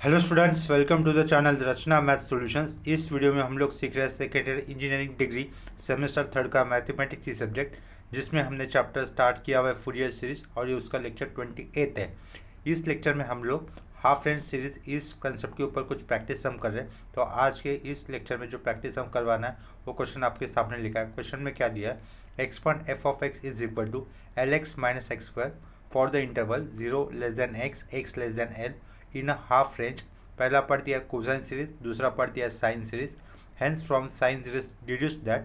Hello students, welcome to the channel Rachna math solutions. इस video में हम लोग सीख रहे हैं second year engineering degree semester third का मैथमेटिक्स की सब्जेक्ट, जिसमें हमने चैप्टर स्टार्ट किया हुआ है फूरियर सीरीज और ये उसका लेक्चर 28 है। इस लेक्चर में हम लोग हाफ रेंज सीरीज इस कंसेप्ट के ऊपर कुछ प्रैक्टिस हम कर रहे हैं। तो आज के इस लेक्चर में जो प्रैक्टिस हम करवाना है वो क्वेश्चन आपके सामने लिखा है। क्वेश्चन में क्या दिया है, expand F of x is equal to L x minus x square for the interval 0 x x l in a half range. पहला पढ़ दिया कोसाइन सीरीज, दूसरा पढ़ दिया sine series. Hence from sine series deduce that.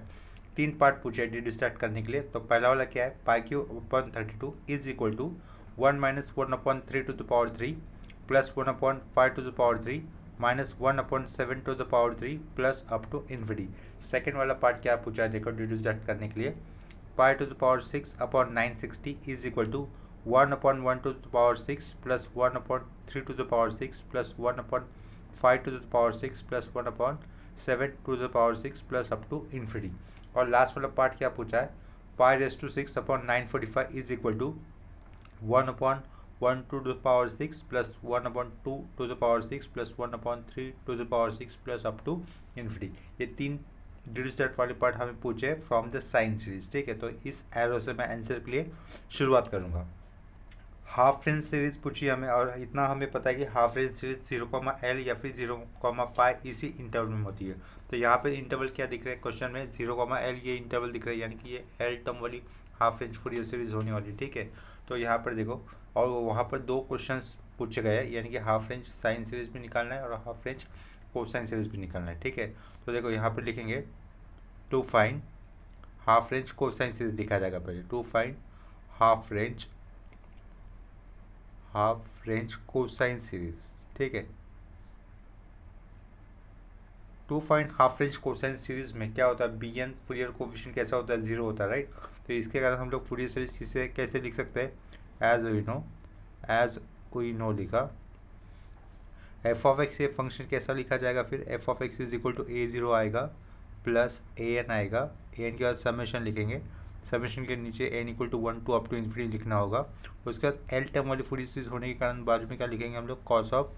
तीन part पूछे deduce that करने के लिए। तो पहला वाला क्या है, pi cube upon 32 is equal to 1 - 1/3 plus 1/5 minus 1/7 plus up to infinity. Second वाला पार्ट क्या पूछा है देखो डिड्यूस दैट करने के लिए, pi 6/960 is equal to 1/1 plus 1/3 plus 1/5 plus 1/7 plus up to infinity. और लास्ट वाला पार्ट क्या पूछा है, pi 6/945 is equal to 1/1 plus 1/2 plus 1/3 plus up to infinity. ये तीन डिड्यूस दैट वाले पार्ट हमें पूछे फ्रॉम द साइन सीरीज। ठीक है, तो इस एरो से मैं आंसर के लिए शुरुआत करूंगा। हाफ रेंज सीरीज पूछी हमें, और इतना हमें पता है कि हाफ रेंज सीरीज 0,L या फिर 0,π इसी इंटरवल में होती है। तो यहाँ पे इंटरवल क्या दिख रहा है क्वेश्चन में, 0,L ये इंटरवल दिख रहा है, यानी कि ये एल टर्म वाली हाफ रेंज फूरियर सीरीज होने वाली। ठीक है, तो यहाँ पर देखो, और वहाँ पर दो क्वेश्चन पूछे गए हैं, यानी कि हाफ रेंज साइन सीरीज भी निकालना है और हाफ रेंज कोसाइन सीरीज भी निकालना है। ठीक है, तो देखो यहाँ पर लिखेंगे to find half range cosine series लिखा जाएगा पहले, to find half range cosine series. ठीक है, to find half range cosine series में क्या होता है, बी एन फूरियर कोफिशिएंट कैसा होता है, 0 होता है, राइट। तो इसके कारण हम लोग फूरियर सीरीज किसे कैसे लिख सकते हैं, एज वी नो लिखा। एफ ऑफ एक्स ये फंक्शन कैसा लिखा जाएगा, फिर f of x is equal to A0 आएगा प्लस AN आएगा, AN के बाद समेशन लिखेंगे, समेशन के नीचे n equal to 1 to up to infinity लिखना होगा। उसके बाद एल टर्म वाली फूरियर सीरीज होने के कारण बाजू में क्या लिखेंगे हम लोग, cos of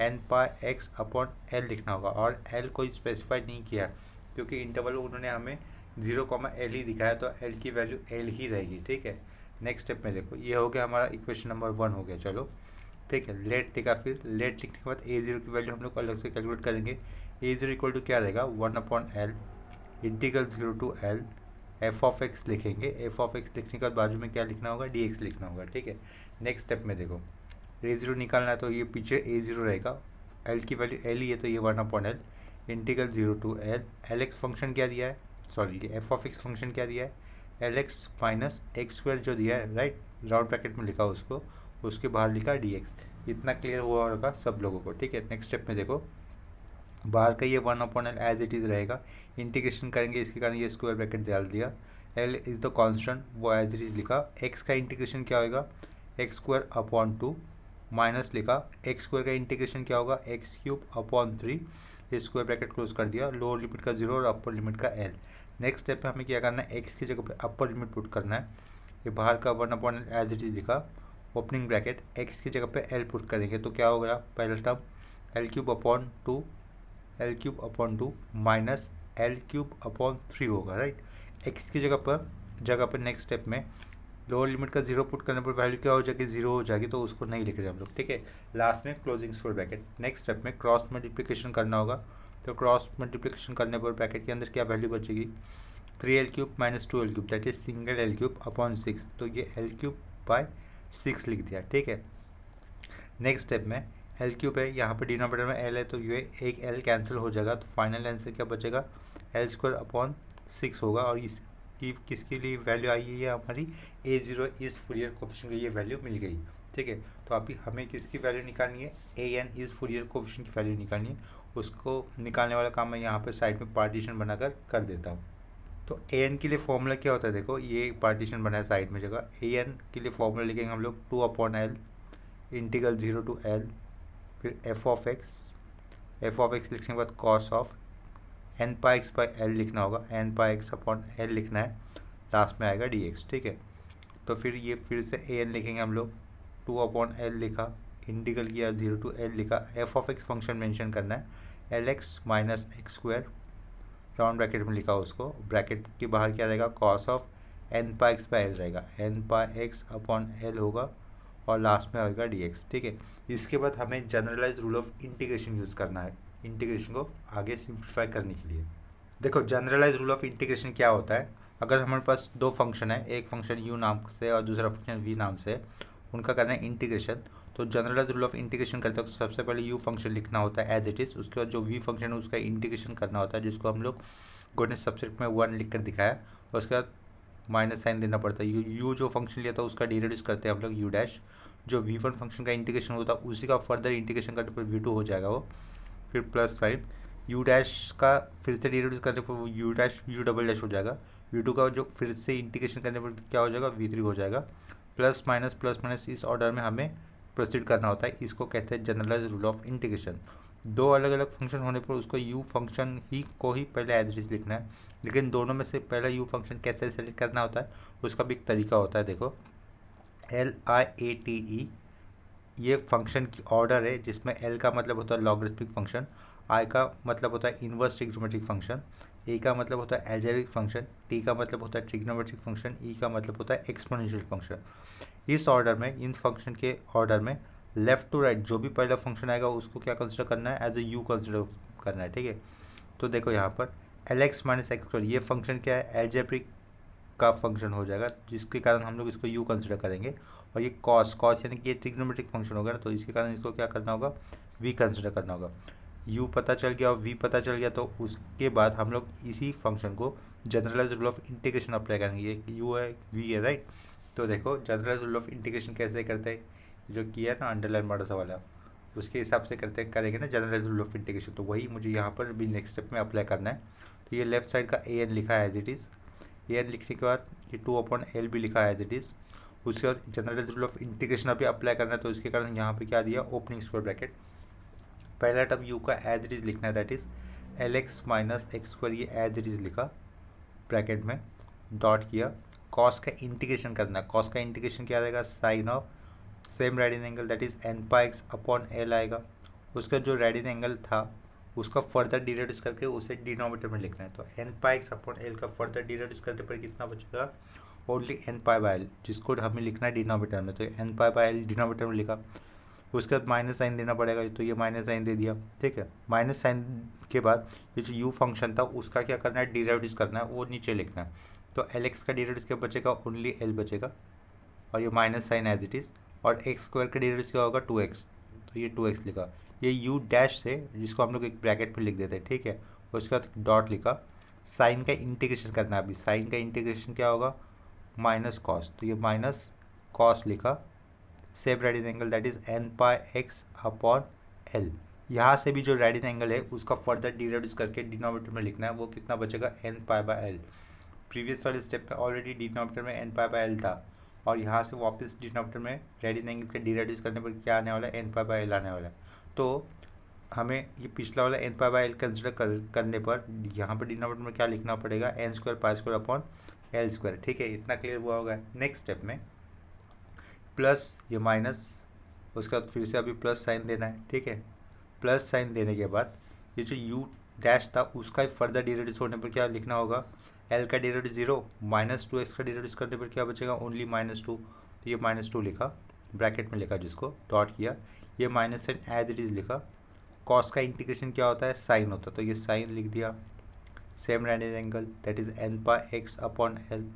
n pi x upon L लिखना होगा। और एल कोई स्पेसिफाई नहीं किया क्योंकि इंटरवल उन्होंने हमें 0,L ही दिखाया, तो एल की वैल्यू एल ही रहेगी। ठीक है, नेक्स्ट स्टेप में देखो, ये हो गया हमारा इक्वेशन नंबर 1 हो गया। चलो ठीक है, लेट लिखा, फिर लेट लिखने के बाद A0 की वैल्यू हम लोग अलग से कैलकुलेट करेंगे। A0 इक्वल टू क्या रहेगा, 1/L integral 0 to L f of x लिखेंगे। एफ ऑफ एक्स लिखने के बाद बाजू में क्या लिखना होगा, dx लिखना होगा। ठीक है, नेक्स्ट स्टेप में देखो, A0 निकालना है तो ये पीछे A0 रहेगा, L की वैल्यू L ही है तो ये 1/L integral 0 to L। L X function क्या दिया है, sorry F of X function क्या दिया है, L x minus x square जो दिया है, राइट, राउंड ब्रैकेट में लिखा उसको, उसके बाहर लिखा dx। इतना क्लियर हुआ होगा सब लोगों को। ठीक है, नेक्स्ट स्टेप में देखो, बाहर का ये 1/L एज इट इज़ रहेगा, इंटीग्रेशन करेंगे इसके कारण ये स्क्वायर ब्रैकेट डाल दिया, L इज़ द कांस्टेंट वो एज इट इज़ लिखा। x का इंटीग्रेशन क्या होगा, एक्स स्क्वायर अपॉन 2 माइनस लिखा, एक्स स्क्वायर का इंटीग्रेशन क्या होगा, x³ अपॉन 3, ये स्क्वायर ब्रैकेट क्लोज कर दिया, लोअर लिमिट का 0 और अपर लिमिट का L। नेक्स्ट स्टेप में हमें क्या करना है, x की जगह पे अपर लिमिट पुट करना है, ये बाहर का 1/L एज इट इज़ लिखा, ओपनिंग ब्रैकेट, x की जगह पे L पुट करेंगे तो क्या होगा, पहला term L³ upon 2 L³ upon 2 minus L³ upon 3 होगा, राइट। एक्स की जगह पर नेक्स्ट स्टेप में लोअर लिमिट का 0 पुट करने पर वैल्यू क्या हो जाएगी, 0 हो जाएगी, तो उसको नहीं लिख रहे हम लोग। ठीक है, लास्ट में closing square bracket. Next step में क्रॉस मल्टीप्लिकेशन करना होगा, तो क्रॉस मल्टीप्लिकेशन करने पर ब्रैकेट के अंदर क्या वैल्यू बचेगी, 3L³ minus 2L³ that is single L³ upon 6, तो ये L³/6 लिख दिया। ठीक है, नेक्स्ट स्टेप में L³ है, यहाँ पर डिनोमिनेटर में L है तो ये एक L कैंसिल हो जाएगा, तो फाइनल आंसर क्या बचेगा, L² अपॉन 6 होगा। और इसकी किसके लिए वैल्यू आई है, ये हमारी A0 इस फूरियर कोफिशिएंट की ये वैल्यू मिल गई। ठीक है, तो अभी हमें किसकी वैल्यू निकालनी है, AN इस फूरियर कोफिशिएंट की वैल्यू निकालनी है। उसको निकालने वाला काम मैं यहाँ पर साइड में पार्टीशन बनाकर कर देता हूँ। तो AN के लिए फॉर्मूला क्या होता है, देखो ये पार्टीशन बना है साइड में जगह, AN के लिए फॉर्मूला लिखेंगे हम लोग 2/L इंटीग्रल 0 टू L, फिर एफ ऑफ एक्स लिखने के बाद कॉस ऑफ n/x/L लिखना होगा, n/x/L लिखना है, लास्ट में आएगा dx। ठीक है, तो फिर ये फिर से an लिखेंगे हम लोग, 2/L लिखा इंटीग्रल किया 0 to L लिखा, F of X function mention करना है, L x minus x square round bracket में लिखा उसको, ब्रैकेट के बाहर क्या रहेगा cos of N pi x by L रहेगा, N pi x upon L होगा और लास्ट में आएगा डी एक्स। ठीक है, इसके बाद हमें generalise rule of integration use करना है इंटीग्रेशन को आगे सिंप्लीफाई करने के लिए। देखो जनरलाइज रूल ऑफ इंटीग्रेशन क्या होता है, अगर हमारे पास दो फंक्शन है, एक फंक्शन u नाम से और दूसरा फंक्शन v नाम से, उनका करना है इंटीग्रेशन, तो जनरलाइज रूल ऑफ इंटीग्रेशन करते हैं तो सबसे पहले u फंक्शन लिखना होता है एज इट इज़, उसके बाद जो v फंक्शन है उसका इंटीग्रेशन करना होता है, जिसको हम लोग गणित सब्जेक्ट में 1 लिख कर दिखाया, और उसके बाद माइनस साइन देना पड़ता है। u जो फंक्शन लिया था उसका डिराइव करते हैं हम लोग u डैश, जो v1 फंक्शन का इंटीग्रेशन होता है उसी का फर्दर इंटीग्रेशन करने पर v2 हो जाएगा वो, फिर प्लस साइन u डैश का फिर से डिराइव करने पर वो u dash u double dash हो जाएगा, v2 का जो फिर से इंटीग्रेशन करने पर क्या हो जाएगा v3 हो जाएगा, प्लस माइनस इस ऑर्डर में हमें प्रोसीड करना होता है, इसको कहते हैं जनरलाइज रूल ऑफ इंटीग्रेशन। दो अलग अलग फंक्शन होने पर उसको u फंक्शन ही को ही पहले एज इट इज लिखना है, लेकिन दोनों में से पहला u फंक्शन कैसे सेलेक्ट करना होता है उसका भी एक तरीका होता है। देखो LIATE ये फंक्शन की ऑर्डर है, जिसमें L का मतलब होता है लॉगरिथमिक फंक्शन, I का मतलब होता है इन्वर्स ट्रिग्नोमेट्रिक फंक्शन, A का मतलब होता है एल्जेब्रिक फंक्शन, T का मतलब होता है ट्रिग्नोमेट्रिक फंक्शन, E का मतलब होता है एक्सपोनेंशियल फंक्शन। इस ऑर्डर में, इन फंक्शन के ऑर्डर में लेफ्ट टू राइट जो भी पहला फंक्शन आएगा उसको क्या कंसिडर करना है, एज ए u कंसिडर करना है। ठीक है, तो देखो यहाँ पर L x minus x square ये फंक्शन क्या है, एल्जेब्रिक का फंक्शन हो जाएगा, जिसके कारण हम लोग इसको u कंसिडर करेंगे, और ये कॉस यानी कि ये ट्रिग्नोमेट्रिक फंक्शन होगा ना, तो इसके कारण इसको क्या करना होगा, v कंसिडर करना होगा। u पता चल गया और v पता चल गया, तो उसके बाद हम लोग इसी फंक्शन को generalise rule of integration apply करेंगे, ये u है v है राइट। तो देखो जनरलाइज रूल ऑफ इंटीग्रेशन कैसे करते हैं, जो किया है ना अंडरलाइन बड़ा सा वाला, उसके हिसाब से करेंगे ना जनरलाइज रूल ऑफ इंटीग्रेशन, तो वही मुझे यहाँ पर भी नेक्स्ट स्टेप में अप्लाई करना है। तो ये लेफ्ट साइड का an लिखा है एज इट इज़, an लिखने के बाद ये 2/L भी लिखा है एज इट इज़, उसके बाद जनरलाइज रूल ऑफ इंटीग्रेशन अभी अप्लाई करना है, तो इसके कारण यहाँ पे क्या दिया, ओपनिंग स्क्वायर ब्रैकेट, पहला टर्म u का एज इट इज़ लिखना है, that is L x minus x square, ये एज इट इज़ लिखा ब्रैकेट में, डॉट किया, कॉस का इंटीग्रेशन करना है, कॉस का इंटीग्रेशन क्या रहेगा, sine of same radian angle that is N pi x upon L आएगा, उसका जो रेडियन एंगल था उसका फर्दर डिराइव करके उसे डिनोमिनेटर में लिखना है, तो N pi x upon L का फर्दर डिराइव करने पर कितना बचेगा, only N pi by L, जिसको हमें लिखना है डिनोमिनेटर में, तो N pi by L denominator में लिखा, उसके बाद माइनस साइन देना पड़ेगा, तो ये माइनस साइन दे दिया। ठीक है, माइनस साइन के बाद ये जो यू फंक्शन था उसका क्या करना है, डिराइव करना है, वो नीचे लिखना है, तो एल एक्स का डिराइव क्या बचेगा, ओनली एल बचेगा, और ये minus sine as it is, और एक्स स्क्वायर का डिराइव क्या होगा 2x, तो ये 2x लिखा, ये u डैश से जिसको हम लोग एक ब्रैकेट में लिख देते हैं। ठीक है, उसके बाद डॉट लिखा, साइन का इंटीग्रेशन करना है, अभी साइन का इंटीग्रेशन क्या होगा, माइनस कॉस, तो ये माइनस कॉस लिखा, same radian angle that is an pi x upon L, यहाँ से भी जो रेडियन एंगल है उसका फर्दर डिराइव करके डिनोमिनेटर में लिखना है, वो कितना बचेगा, N pi by L. Previous वाले स्टेप में ऑलरेडी डिनोमिनेटर में एन पाई बाई एल था, और यहाँ से वापस डिनोमिनेटर में रेडियन एंगल के डिराइव करने पर क्या आने वाला है, एन पाई बाई एल आने वाला है। तो हमें ये पिछला वाला N pi by L consider करने पर यहाँ पर डिनोमिनेटर में क्या लिखना पड़ेगा, N square pi square upon L square. ठीक है, इतना क्लियर हुआ होगा। नेक्स्ट स्टेप में प्लस ये माइनस, उसके बाद फिर से अभी प्लस साइन देना है। ठीक है, प्लस साइन देने के बाद ये जो u डैश था उसका फर्दर डिराइव होने पर क्या लिखना होगा, l का डिराइव 0, माइनस 2x का डिराइव करने पर क्या बचेगा, ओनली -2, तो ये -2 लिखा ब्रैकेट में लिखा, जिसको डॉट किया, ये minus sine as it is लिखा, कॉस का इंटीग्रेशन क्या होता है, साइन होता है, तो ये साइन लिख दिया, same radian angle that is N pi x upon L.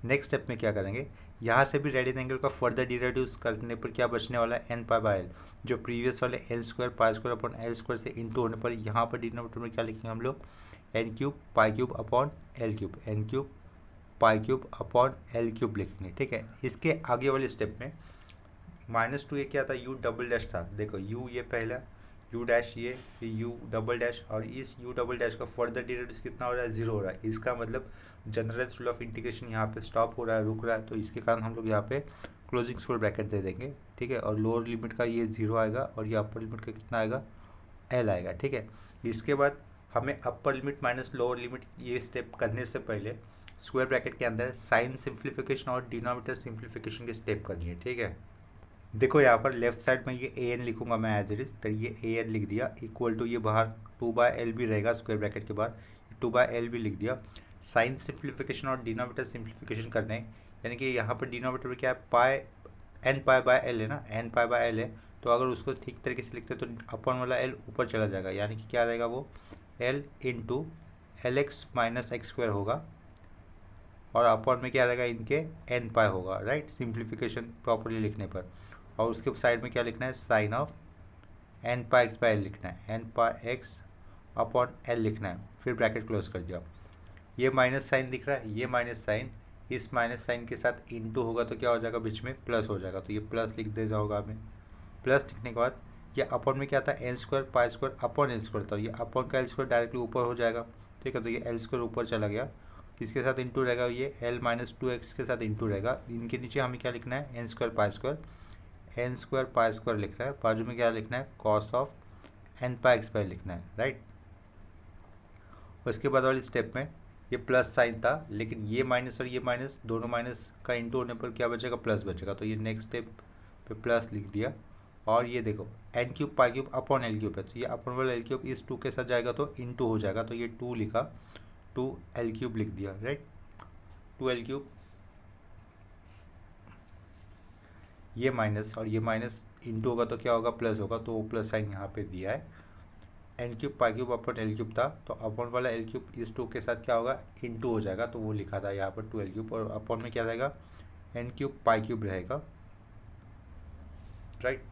Next step में क्या करेंगे, यहाँ से भी रेडियन एंगल का फर्दर डिराइव करने पर क्या बचने वाला है, एन पाई बाई एल, जो प्रीवियस वाले L square pi square upon L square से इंटू होने पर यहाँ पर डिनोमिनेटर में क्या लिखेंगे हम लोग, N cube pi cube upon L cube, N cube pi cube upon L cube लिखेंगे। ठीक है, इसके आगे वाले स्टेप में -2 ये क्या था, यू डबल डैश था, देखो यू ये पहला, यू डैश ये, यू डबल डैश, और इस यू डबल डैश का फर्दर डिराइव कितना हो रहा है, 0 हो रहा है, इसका मतलब जनरलाइज रूल ऑफ इंटीग्रेशन यहाँ पे स्टॉप हो रहा है, रुक रहा है, तो इसके कारण हम लोग यहाँ पे क्लोजिंग स्क्वायर ब्रैकेट दे देंगे। ठीक है, और लोअर लिमिट का ये 0 आएगा, और ये अपर लिमिट का कितना आएगा, एल आएगा। ठीक है, इसके बाद हमें upper limit minus lower limit ये स्टेप करने से पहले स्क्वायर ब्रैकेट के अंदर साइन सिंप्लीफिकेशन और डिनोमिनेटर सिंप्लीफिकेशन के स्टेप करनी है। ठीक है, देखो यहाँ पर लेफ्ट साइड में ये ए एन लिखूंगा मैं एज इट इज, तो ये ए एन लिख दिया इक्वल टू ये बाहर 2/L भी रहेगा स्क्वायर ब्रैकेट के बाहर, 2/L भी लिख दिया। साइन सिंप्लीफिकेशन और डिनोमिनेटर सिंप्लीफिकेशन करने हैं, यानी कि यहाँ पर डिनोमिनेटर में क्या है, पाई एन पाई बाय एल है ना, एन पाई बाय एल है, तो अगर उसको ठीक तरीके से लिखते हैं तो अपन वाला एल ऊपर चला जाएगा, यानी कि क्या रहेगा वो L into L x minus x square होगा, और अपॉन में क्या रहेगा इनके एन पाई होगा, राइट, सिंप्लीफिकेशन प्रॉपरली लिखने पर। और उसके साइड में क्या लिखना है, sine of N pi x by L लिखना है, N pi x upon L लिखना है, फिर ब्रैकेट क्लोज कर दिया। ये माइनस साइन दिख रहा है, ये माइनस साइन इस माइनस साइन के साथ इंटू होगा तो क्या हो जाएगा, बीच में प्लस हो जाएगा, तो ये प्लस लिख देना होगा हमें। प्लस लिखने के बाद ये अपॉन में क्या था, N square pi square upon N square था, ये अपॉन का एल स्क्वायर डायरेक्टली ऊपर हो जाएगा, ठीक है, तो ये एल स्क्वायर ऊपर चला गया, किसके साथ इंटू रहेगा, ये एल माइनस 2x के साथ इंटू रहेगा। इनके नीचे हमें क्या लिखना है, N square pi square, N square pi square लिख रहा है, बाजू में क्या लिखना है, cos of N pi X pi लिखना है, राइट। उसके बाद वाली स्टेप में ये प्लस साइन था, लेकिन ये माइनस और ये माइनस दोनों माइनस का इंटू होने पर क्या बचेगा, प्लस बचेगा, तो ये नेक्स्ट स्टेप पे प्लस लिख दिया। और ये देखो N cube pi cube upon L cube है, तो ये अपॉन वाला एल क्यूब इस 2 के साथ जाएगा तो इंटू हो जाएगा, तो ये 2 लिखा, 2 एल क्यूब लिख दिया, राइट, 2 एल क्यूब। ये माइनस और ये माइनस इंटू होगा तो क्या होगा, प्लस होगा, तो वो प्लस साइन यहाँ पे दिया है। N cube pi cube upon L cube था, तो अपॉन वाला एल क्यूब इस 2 के साथ क्या होगा, इंटू हो जाएगा, तो वो लिखा था यहाँ पर 2 एल क्यूब, और अपॉन में क्या रहेगा, एन क्यूब पाई क्यूब रहेगा, राइट।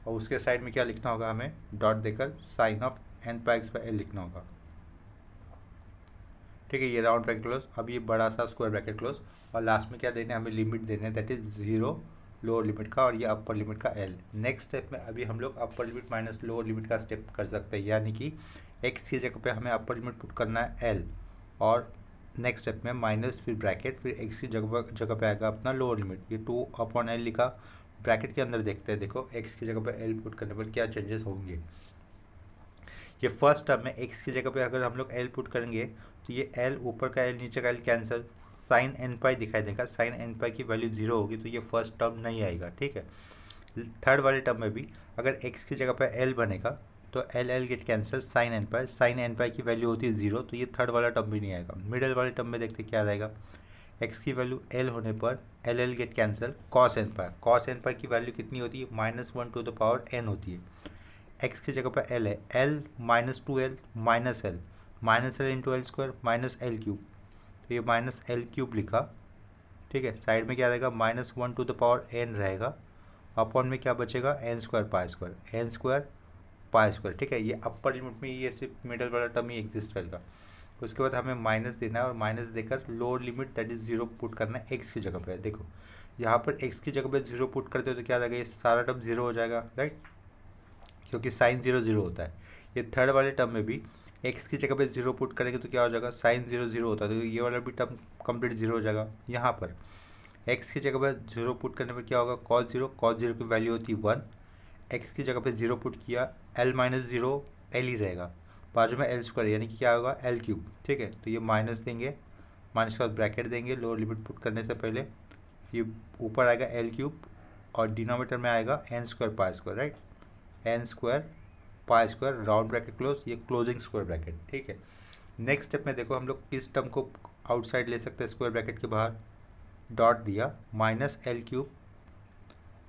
और उसके साइड में क्या लिखना होगा, हमें डॉट देकर sine of N pi x by L लिखना होगा, ठीक है। ये राउंड ब्रैकेट क्लोज, अब ये बड़ा सा स्क्वायर ब्रैकेट क्लोज, और लास्ट में क्या देने हमें, लिमिट देने हैं, दैट इज 0 लोअर लिमिट का और ये अपर लिमिट का एल। नेक्स्ट स्टेप में अभी हम लोग upper limit minus lower limit का स्टेप कर सकते हैं, यानी कि एक्स की जगह पे हमें अपर लिमिट पुट करना है एल, और नेक्स्ट स्टेप में माइनस फिर ब्रैकेट, फिर एक्स की जगह पे आएगा अपना लोअर लिमिट, ये 2 अपॉन एल लिखा, ब्रैकेट के अंदर देखते हैं, देखो एक्स की जगह पे एल पुट करने पर क्या चेंजेस होंगे। ये फर्स्ट टर्म में एक्स की जगह पे अगर हम लोग एल पुट करेंगे तो ये एल ऊपर का एल नीचे का एल कैंसिल, साइन एन पाई दिखाई देगा, साइन एन पाई की वैल्यू 0 होगी, तो ये फर्स्ट टर्म नहीं आएगा, ठीक है। थर्ड वाले टर्म में भी अगर एक्स की जगह पे एल बनेगा तो L L get cancel, sine N pi की वैल्यू होती है 0, तो ये थर्ड वाला टर्म भी नहीं आएगा। मिडिल वाले टर्म में देखते क्या रहेगा, एक्स की वैल्यू एल होने पर L L get cancel, cos N pi की वैल्यू कितनी होती है, -1 टू द पावर एन होती है। एक्स की जगह पर एल है, L -2l minus L into L square minus L cube, तो ये माइनस एल क्यूब लिखा, ठीक है। साइड में क्या रहेगा, -1 टू द पावर एन रहेगा, अपॉन में क्या बचेगा, एन स्क्वायर पाई स्क्वायर, ठीक है। ये अपर लिमिट में ये सिर्फ मिडल वाला टर्म ही एग्जिस्ट करेगा। उसके बाद हमें माइनस देना है, और माइनस देकर lower limit that is 0 put करना है एक्स की जगह पे। देखो यहाँ पर एक्स की जगह पे 0 पुट करते हो तो क्या रहेगा, ये सारा टर्म 0 हो जाएगा, राइट, क्योंकि साइन 0 0 होता है। ये थर्ड वाले टर्म में भी एक्स की जगह पे 0 पुट करेंगे तो क्या हो जाएगा, साइन 0 0 होता है, तो ये वाला भी टर्म कंप्लीट 0 हो जाएगा। यहाँ पर एक्स की जगह पर 0 पुट करने पर क्या होगा, कॉस 0 की वैल्यू होती है 1, एक्स की जगह पे 0 पुट किया, एल -0 एल ही रहेगा, बाजू में एल स्क्वायर यानी कि क्या होगा, एल क्यूब, ठीक है। तो ये माइनस देंगे, माइनस के बाद ब्रैकेट देंगे लोअर लिमिट पुट करने से पहले, ये ऊपर आएगा एल क्यूब, और डिनोमीटर में आएगा N square pi square, right, N square pi square round bracket close, ये क्लोजिंग स्क्वायर ब्रैकेट, ठीक है। नेक्स्ट स्टेप में देखो हम लोग किस टर्म को आउटसाइड ले सकते हैं, स्क्वायर ब्रैकेट के बाहर डॉट दिया, minus L cube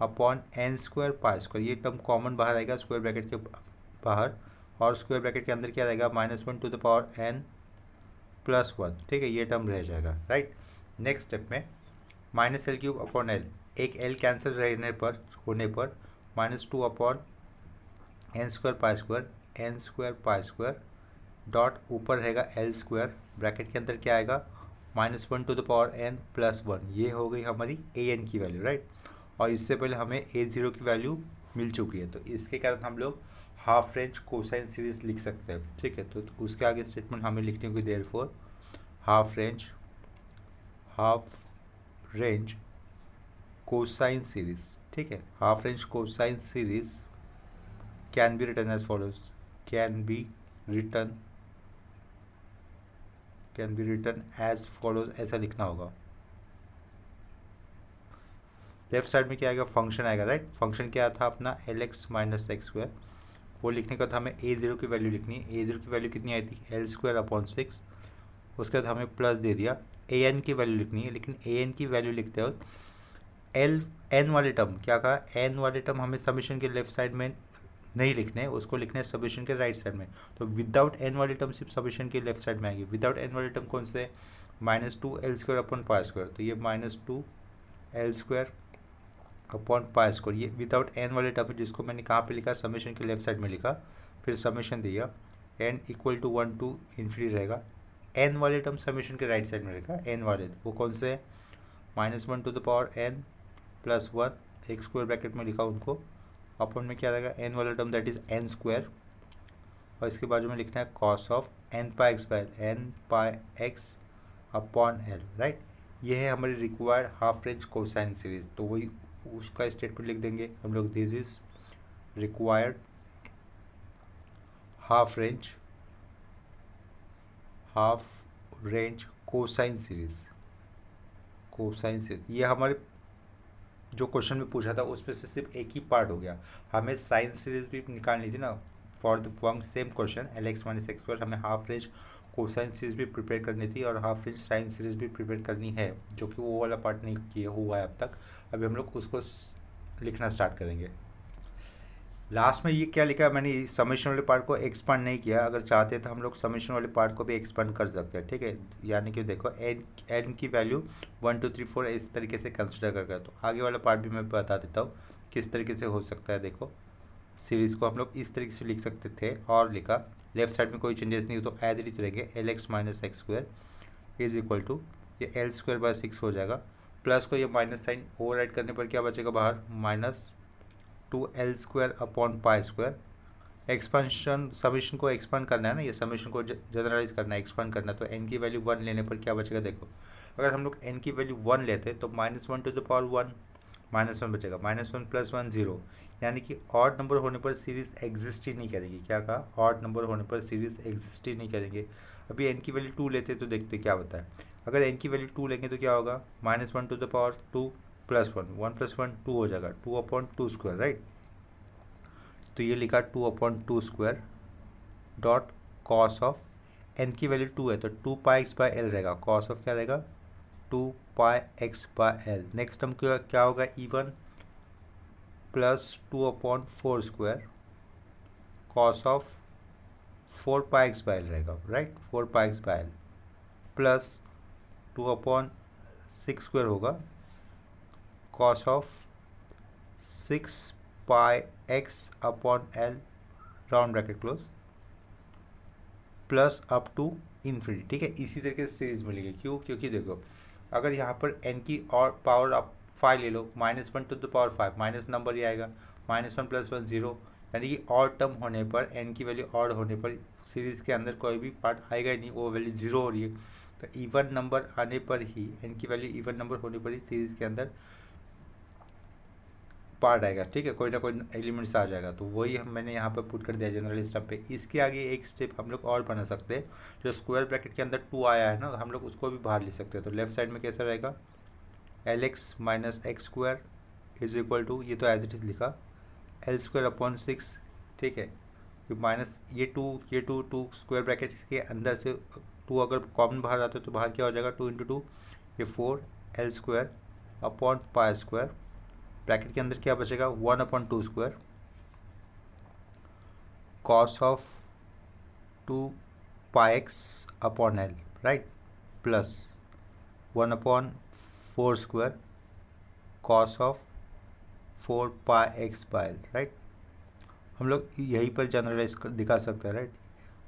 upon N square pi square, ये टर्म कॉमन बाहर आएगा स्क्वायर ब्रैकेट के बाहर, और स्क्वायर ब्रैकेट के अंदर क्या रहेगा, -1 to the power N plus 1, ठीक है, ये टर्म रह जाएगा, राइट। नेक्स्ट स्टेप में minus L cube upon L, एक एल कैंसिल रहने पर होने पर -2 upon N square pi square dot ऊपर रहेगा एल स्क्वायर, ब्रैकेट के अंदर क्या आएगा, -1 to the power N plus 1, ये हो गई हमारी ए एन की वैल्यू, राइट। और इससे पहले हमें A0 की वैल्यू मिल चुकी है, तो इसके कारण हम लोग हाफ रेंज कोसाइन सीरीज लिख सकते हैं, ठीक है। तो उसके आगे स्टेटमेंट हमें लिखनी होगी, therefore half range cosine series, ठीक है। Half range cosine series can be written as follows, can be written as follows, ऐसा लिखना होगा। लेफ्ट साइड में क्या आएगा, फंक्शन आएगा, राइट। फंक्शन क्या था अपना, L x minus x square. वो लिखने का था हमें ए जीरो की वैल्यू लिखनी है। ए जीरो की वैल्यू कितनी आई थी, एल स्क्वायर अपॉन 6। उसके बाद हमें प्लस दे दिया। ए एन की वैल्यू लिखनी है, लेकिन ए एन की वैल्यू लिखते हो एल एन वाले टर्म, क्या कहा, एन वाले टर्म हमें समीशन के लेफ्ट साइड में नहीं लिखने हैं, उसको लिखने हैं समीशन के राइट साइड में। तो विदाउट एन वाले टर्म सिर्फ समीशन के लेफ्ट साइड में आएगी। विदाउट एन वाले टर्म कौन से, -2 L² अपॉन पाई स्क्वायर। तो ये -2 L² अपॉन पाई स्क्वायर, ये विदाउट एन वाले टर्म जिसको मैंने कहाँ पे लिखा, समीशन के लेफ्ट साइड में लिखा। फिर समीशन दिया, n equal to 1 to infinity रहेगा। एन वाले टर्म समीशन के राइट साइड में रहेगा, एन वाले वो कौन से है, -1 to the power n plus 1 एक स्क्वायर ब्रैकेट में लिखा उनको, अपॉन में क्या रहेगा, एन वाला term that is n square, और इसके बाजू में लिखना है cos of n pi x by n pi x upon l, right. ये है हमारी required half range cosine series. तो वही उसका स्टेटमेंट लिख देंगे हम लोग, this is required half range cosine series. ये हमारे जो क्वेश्चन में पूछा था उसमें से सिर्फ एक ही पार्ट हो गया। हमें साइन सीरीज भी निकालनी थी ना, for the same question L x minus x square, हमें हाफ रेंज कोसाइन सीरीज भी प्रिपेयर करनी थी और हाफ रेंज साइन सीरीज भी प्रिपेयर करनी है, जो कि वो वाला पार्ट नहीं किया हुआ है अब तक। अभी हम लोग उसको लिखना स्टार्ट करेंगे। लास्ट में ये क्या लिखा है, मैंने समेशन वाले पार्ट को एक्सपांड नहीं किया। अगर चाहते तो हम लोग समेशन वाले पार्ट को भी एक्सपांड कर सकते हैं, ठीक है। यानी कि देखो एन की वैल्यू 1 2 3 4 इस तरीके से कंसिडर कर, तो आगे वाला पार्ट भी मैं बता देता हूँ किस तरीके से हो सकता है। देखो सीरीज़ को हम लोग इस तरीके से लिख सकते थे, और लिखा लेफ्ट साइड में कोई चेंजेस नहीं, तो एज इट इज रहेंगे L x minus x square is equal to ये एल स्क्वायर बाय 6 हो जाएगा। प्लस को ये माइनस साइन ओवरराइट करने पर क्या बचेगा बाहर, -2L² upon pi square. Expansion summation को एक्सपांड करना है ना, ये समीशन को जनरलाइज करना है, एक्सपांड करना है। तो n की वैल्यू 1 लेने पर क्या बचेगा, देखो अगर हम लोग n की वैल्यू 1 लेते तो -1 टू द पावर 1 -1 बचेगा, -1 + 1 0। यानी कि ऑड नंबर होने पर सीरीज एग्जिस्ट ही नहीं करेगी। क्या कहा, ऑड नंबर होने पर सीरीज एग्जिस्ट ही नहीं करेंगे। अभी n की वैल्यू 2 लेते तो देखते क्या होता है। अगर n की वैल्यू 2 लेंगे तो क्या होगा, -1 टू द पावर 2 + 1 1 + 1 2 हो जाएगा, 2/2 स्क्वायर, राइट। तो ये लिखा 2/2 square dot cos of n की वैल्यू 2 है तो 2πx/l रहेगा। कॉस ऑफ क्या रहेगा, 2πx/l। नेक्स्ट टर्म क्या होगा, even plus 2/4 square cos of 4πx/l रहेगा, राइट। 4πx/l प्लस 2/6 स्क्वायर होगा cos of 6πx/l round bracket close plus up to infinity, ठीक है। इसी तरीके से सीरीज मिलेगी, क्यों, क्योंकि देखो अगर यहाँ पर n की और पावर आप 5 ले लो, -1 to the power 5 minus number ही आएगा, -1 + 1 0। यानी कि ऑड टर्म होने पर n की वैल्यू ऑड होने पर सीरीज़ के अंदर कोई भी पार्ट आएगा ही नहीं, वो वैल्यू 0 हो रही है। तो इवन नंबर आने पर ही, n की वैल्यू इवन नंबर होने पर ही सीरीज़ के अंदर पार्ट आएगा, ठीक है, कोई ना कोई एलिमेंट्स आ जाएगा। तो वही मैंने यहाँ पर पुट कर दिया जनरल स्टफ पे। इसके आगे एक स्टेप हम लोग और बना सकते हैं, जो स्क्वायर ब्रैकेट के अंदर 2 आया है ना, हम लोग उसको भी बाहर ले सकते हैं। तो लेफ्ट साइड में कैसा रहेगा, L x minus x square is equal to, ये तो एज इट इज़ लिखा, L² अपॉन 6, ठीक है। माइनस ये टू स्क्वायर ब्रैकेट के अंदर से 2 अगर कॉमन बाहर आता है तो बाहर क्या हो जाएगा, 2 × 2 ये 4L² upon pi square. Bracket के अंदर क्या बचेगा, 1/2 square cos of 2πx upon l, right, plus 1/4 square cos of 4πx/l, right. हम लोग यहीं पर जनरलाइज दिखा सकते हैं, राइट।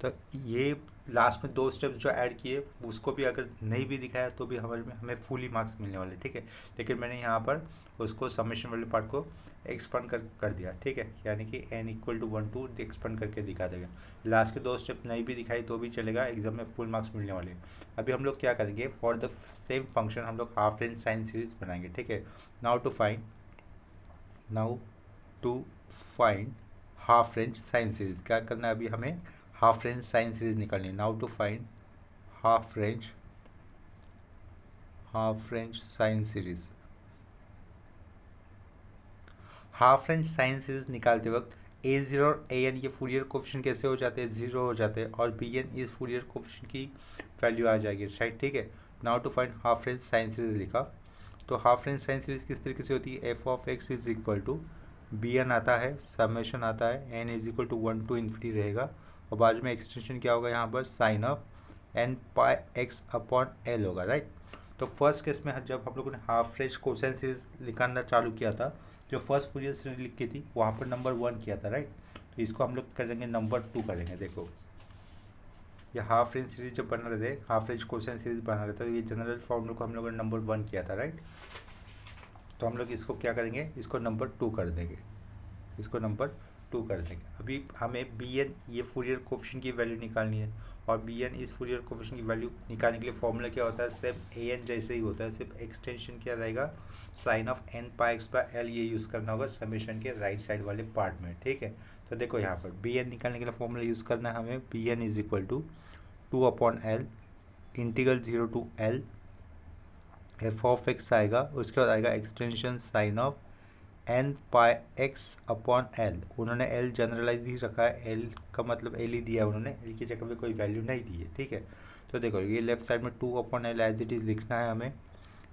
तो ये लास्ट में 2 स्टेप्स जो ऐड किए उसको भी अगर नहीं भी दिखाया तो भी हमें फुली मार्क्स मिलने वाले, ठीक है। लेकिन मैंने यहाँ पर उसको समेशन वाले पार्ट को एक्सपांड कर दिया, ठीक है। यानी कि n = 1 2 एक्सपांड करके दिखा देगा। लास्ट के 2 स्टेप नहीं भी दिखाई तो भी चलेगा, एग्जाम में फुल मार्क्स मिलने वाले। अभी हम लोग क्या करेंगे, फॉर द सेम फंक्शन हम लोग हाफ रेंज साइन सीरीज बनाएंगे, ठीक है। Now to find half range sine series, क्या करना है अभी हमें, हाफ रेंज साइन सीरीज निकालनी है। Now to find half range sine series. Half range sine series निकालते वक्त a0 और an ये फूरियर कोफिशिएंट कैसे हो जाते हैं, 0 हो जाते हैं, और bn इस फूरियर कोफिशिएंट की वैल्यू आ जाएगी, राइट। ठीक है, now to find half range sine series लिखा, तो हाफ रेंज साइन सीरीज किस तरीके से होती है, F of x is equal to bn आता है, समेशन आता है, n is equal to 1 to infinity रहेगा, और बाजू में एक्सटेंशन क्या होगा यहाँ पर, sine of n pi x upon L होगा, राइट। तो फर्स्ट केस में जब हम लोगों ने हाफ रेंज कोसाइन सीरीज निकालना चालू किया था, जो फर्स्ट फूरियर सीरीज लिखी थी वहाँ पर नंबर 1 किया था, राइट। तो इसको हम लोग करेंगे नंबर 2 करेंगे। देखो ये हाफ रेंज सीरीज जब बना रहे थे, हाफ रेंज कोसाइन सीरीज बना रहे थे, तो ये जनरल फॉर्मूला को हम लोगों ने नंबर 1 किया था, राइट। तो हम लोग इसको क्या करेंगे, इसको नंबर 2 कर देंगे, इसको नंबर 2 कर देंगे। अभी हमें बी एन ये फूरियर कोफिशिएंट की वैल्यू निकालनी है, और बी एन इस फूरियर कोफिशिएंट की वैल्यू निकालने के लिए फॉर्मूला क्या होता है, सिर्फ ए एन जैसे ही होता है, सिर्फ एक्सटेंशन क्या रहेगा, sine of N pi x by L, ये यूज़ करना होगा समेशन के राइट साइड वाले पार्ट में, ठीक है। तो देखो यहाँ पर बी एन निकालने के लिए फॉर्मूला यूज़ करना है हमें, B N is equal to 2 upon L integral 0 to L F of X आएगा, उसके बाद आएगा extension sine of N pi x upon L, उन्होंने एल जनरलाइज ही रखा है, एल का मतलब एल ही दिया उन्होंने, एल की जगह पे कोई वैल्यू नहीं दी है, ठीक है। तो देखो ये लेफ्ट साइड में 2 upon L as it is लिखना है हमें,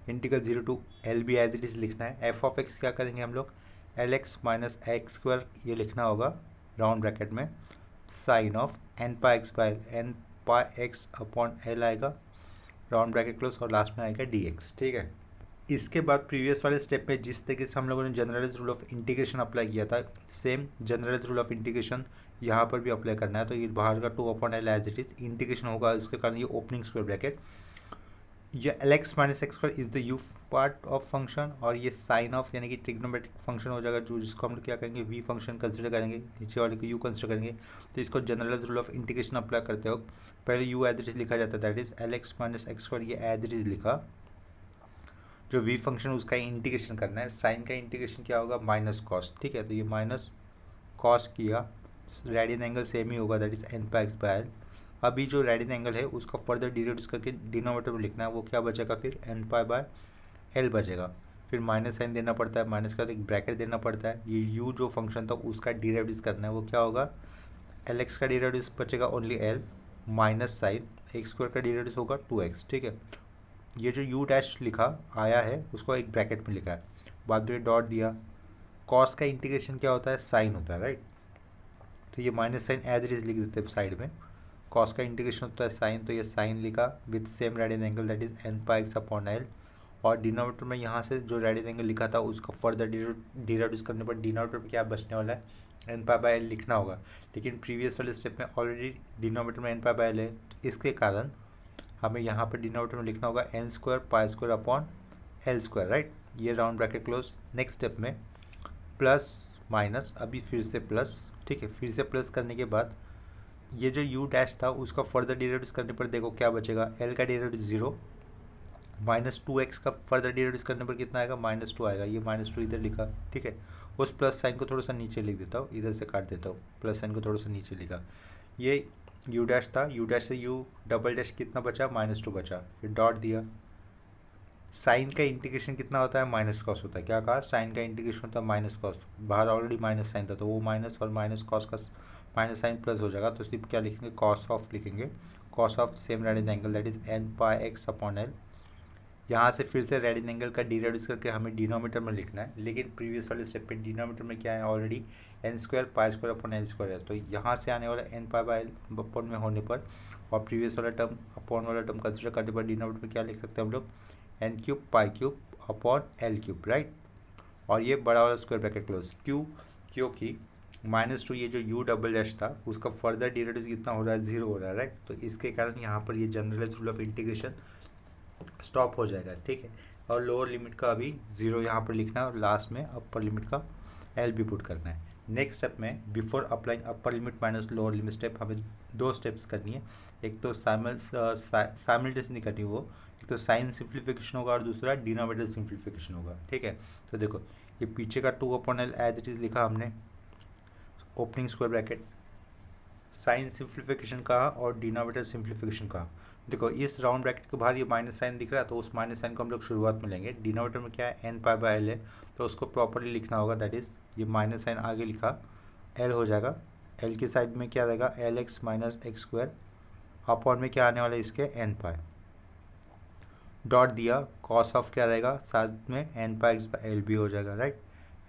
इंटीग्रल 0 टू एल भी एज इट इज़ लिखना है। एफ ऑफ एक्स क्या करेंगे हम लोग, L x minus x square ये लिखना होगा राउंड ब्रैकेट में, sine of N pi x by N pi x upon L आएगा, राउंड ब्रैकेट क्लोज, और लास्ट में आएगा डी एक्स, ठीक है। इसके बाद प्रीवियस वाले स्टेप में जिस तरीके से हम लोगों ने generalise rule of integration apply किया था, same generalise rule of integration यहाँ पर भी अप्लाई करना है। तो ये बाहर का 2 upon L as it is integration होगा, इसके कारण ये ओपनिंग स्क्वायर ब्रैकेट, ये L x minus x square is the U part of function, और ये साइन ऑफ यानी कि ट्रिग्नोमेट्रिक फंक्शन हो जाएगा, जो जिसको हम लोग क्या करेंगे, वी फंक्शन कंसिडर करेंगे, नीचे वाले को यू कंसिडर करेंगे। तो इसको generalise rule of integration apply करते हो, पहले यू एज इट इज लिखा जाता है, that is L x minus x square, ये एज इट इज लिखा, जो वी फंक्शन उसका इंटीग्रेशन करना है, साइन का इंटीग्रेशन क्या होगा, माइनस कॉस, ठीक है। तो ये माइनस कॉस किया, रेडियन एंगल सेम ही होगा, that is an pi x by L. अभी जो रेडियन एंगल है उसका फर्दर डिराइव करके डिनोमिनेटर में लिखना है, वो क्या बचेगा फिर, एन पाई बाय एल बचेगा, फिर माइनस साइन देना पड़ता है, माइनस का एक ब्रैकेट देना पड़ता है, ये यू जो फंक्शन था उसका डिराइव करना है, वो क्या होगा, एल एक्स का डिराइव बचेगा only L, minus sine x square का डिराइव होगा 2x, ठीक है। ये जो यू डैश लिखा आया है उसको एक ब्रैकेट में लिखा है, बाद में डॉट दिया, कॉस का इंटीग्रेशन क्या होता है, साइन होता है, राइट। तो ये minus sine as it is लिख देते हैं साइड में, कॉस का इंटीग्रेशन होता है साइन, तो ये साइन लिखा with same radian angle that is an pi x upon L, और डिनोमिनेटर में यहाँ से जो रेडियन एंगल लिखा था उसका फर्दर डिराइव करने पर डिनोमिनेटर में क्या बचने वाला है, एन पाई बाय एल लिखना होगा, लेकिन प्रीवियस वाले स्टेप में ऑलरेडी डिनोमिनेटर में एन पाई बाय एल है, तो इसके कारण हमें यहाँ पर डिनोमिनेटर में लिखना होगा N square pi square upon L square, right. ये round bracket close, next step में प्लस माइनस, अभी फिर से प्लस, ठीक है। फिर से प्लस करने के बाद ये जो यू डैश था उसका फर्दर डिराइव करने पर देखो क्या बचेगा, एल का डिराइव 0, माइनस 2x का फर्दर डिराइव करने पर कितना आएगा, -2 आएगा, ये -2 इधर लिखा, ठीक है। उस प्लस साइन को थोड़ा सा नीचे लिख देता हूँ, इधर से काट देता हूँ, प्लस साइन को थोड़ा सा नीचे लिखा, ये यू डैश था, यू डैश से यू डबल डैश कितना बचा, -2 बचा, फिर डॉट दिया, साइन का इंटीग्रेशन कितना होता है, माइनस कॉस होता है, क्या कहा, साइन का इंटीग्रेशन होता है माइनस कॉस, बाहर ऑलरेडी माइनस साइन था तो वो माइनस और माइनस कॉस का माइनस साइन प्लस हो जाएगा, तो सिर्फ क्या लिखेंगे, कॉस ऑफ लिखेंगे, cos of same radian angle that is an pi x upon L. यहाँ से फिर से रेडियन एंगल का डिराइव करके हमें डिनोमीटर में लिखना है, लेकिन प्रीवियस वाले स्टेप पे डिनोमीटर में क्या है, already N square pi square upon L square है, तो यहाँ से आने वाला N pi by L upon में होने पर और प्रीवियस वाला टर्म अपॉन वाला टर्म कंसिडर करने पर डिनोमीटर में क्या लिख सकते हैं हम लोग, N cube pi cube upon L cube, right. और ये बड़ा वाला स्क्वायर ब्रैकेट क्लोज, क्योंकि -2 ये जो यू डबल डैश था उसका फर्दर डिराइव कितना हो रहा है, 0 हो रहा है, राइट। तो इसके कारण यहाँ पर ये generalise rule of integration stop हो जाएगा, ठीक है। और लोअर लिमिट का अभी 0 यहाँ पर लिखना है, और लास्ट में अपर लिमिट का एल भी पुट करना है। नेक्स्ट स्टेप में before applying upper limit minus lower limit step हमें 2 स्टेप्स करनी है, एक तो साइमल्टेनियसली करनी है, वो एक तो साइन सिंप्लीफिकेशन होगा और दूसरा डिनोमिनेटर सिंप्लीफिकेशन होगा, ठीक है। तो देखो ये पीछे का 2 upon L as it is लिखा हमने, opening square bracket, sine simplification कहा और डिनोमिनेटर सिंप्लीफिकेशन कहा। देखो इस राउंड ब्रैकेट के बाहर ये माइनस साइन दिख रहा है, तो उस माइनस साइन को हम लोग शुरुआत में लेंगे, डिनोमिनेटर में क्या है, एन पाई बाय एल है, तो उसको प्रॉपरली लिखना होगा, दैट इज ये माइनस साइन आगे लिखा, एल हो जाएगा, एल की साइड में क्या रहेगा, L x minus x square, upon में क्या आने वाला है इसके एन पाई, डॉट दिया, कॉस ऑफ क्या रहेगा साथ में N pi x by L भी हो जाएगा, right,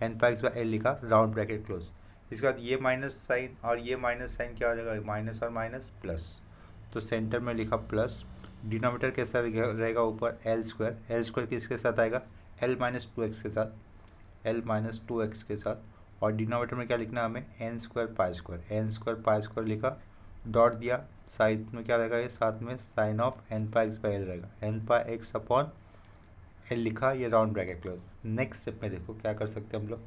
N pi x by L लिखा, राउंड ब्रैकेट क्लोज। इसके बाद ये माइनस साइन और ये माइनस साइन क्या हो जाएगा, माइनस और माइनस प्लस, तो सेंटर में लिखा प्लस, डिनोमीटर कैसा रहेगा ऊपर एल स्क्वायर किसके साथ आएगा, एल माइनस टू एक्स के साथ, एल माइनस टू एक्स के साथ, और डिनोमीटर में क्या लिखना है हमें, एन स्क्वायर पाई स्क्वायर लिखा, डॉट दिया, साइड में क्या रहेगा, ये साथ में sine of N pi x by L रहेगा, N pi x upon L लिखा, ये round bracket close. Next step में देखो क्या कर सकते हैं हम लोग,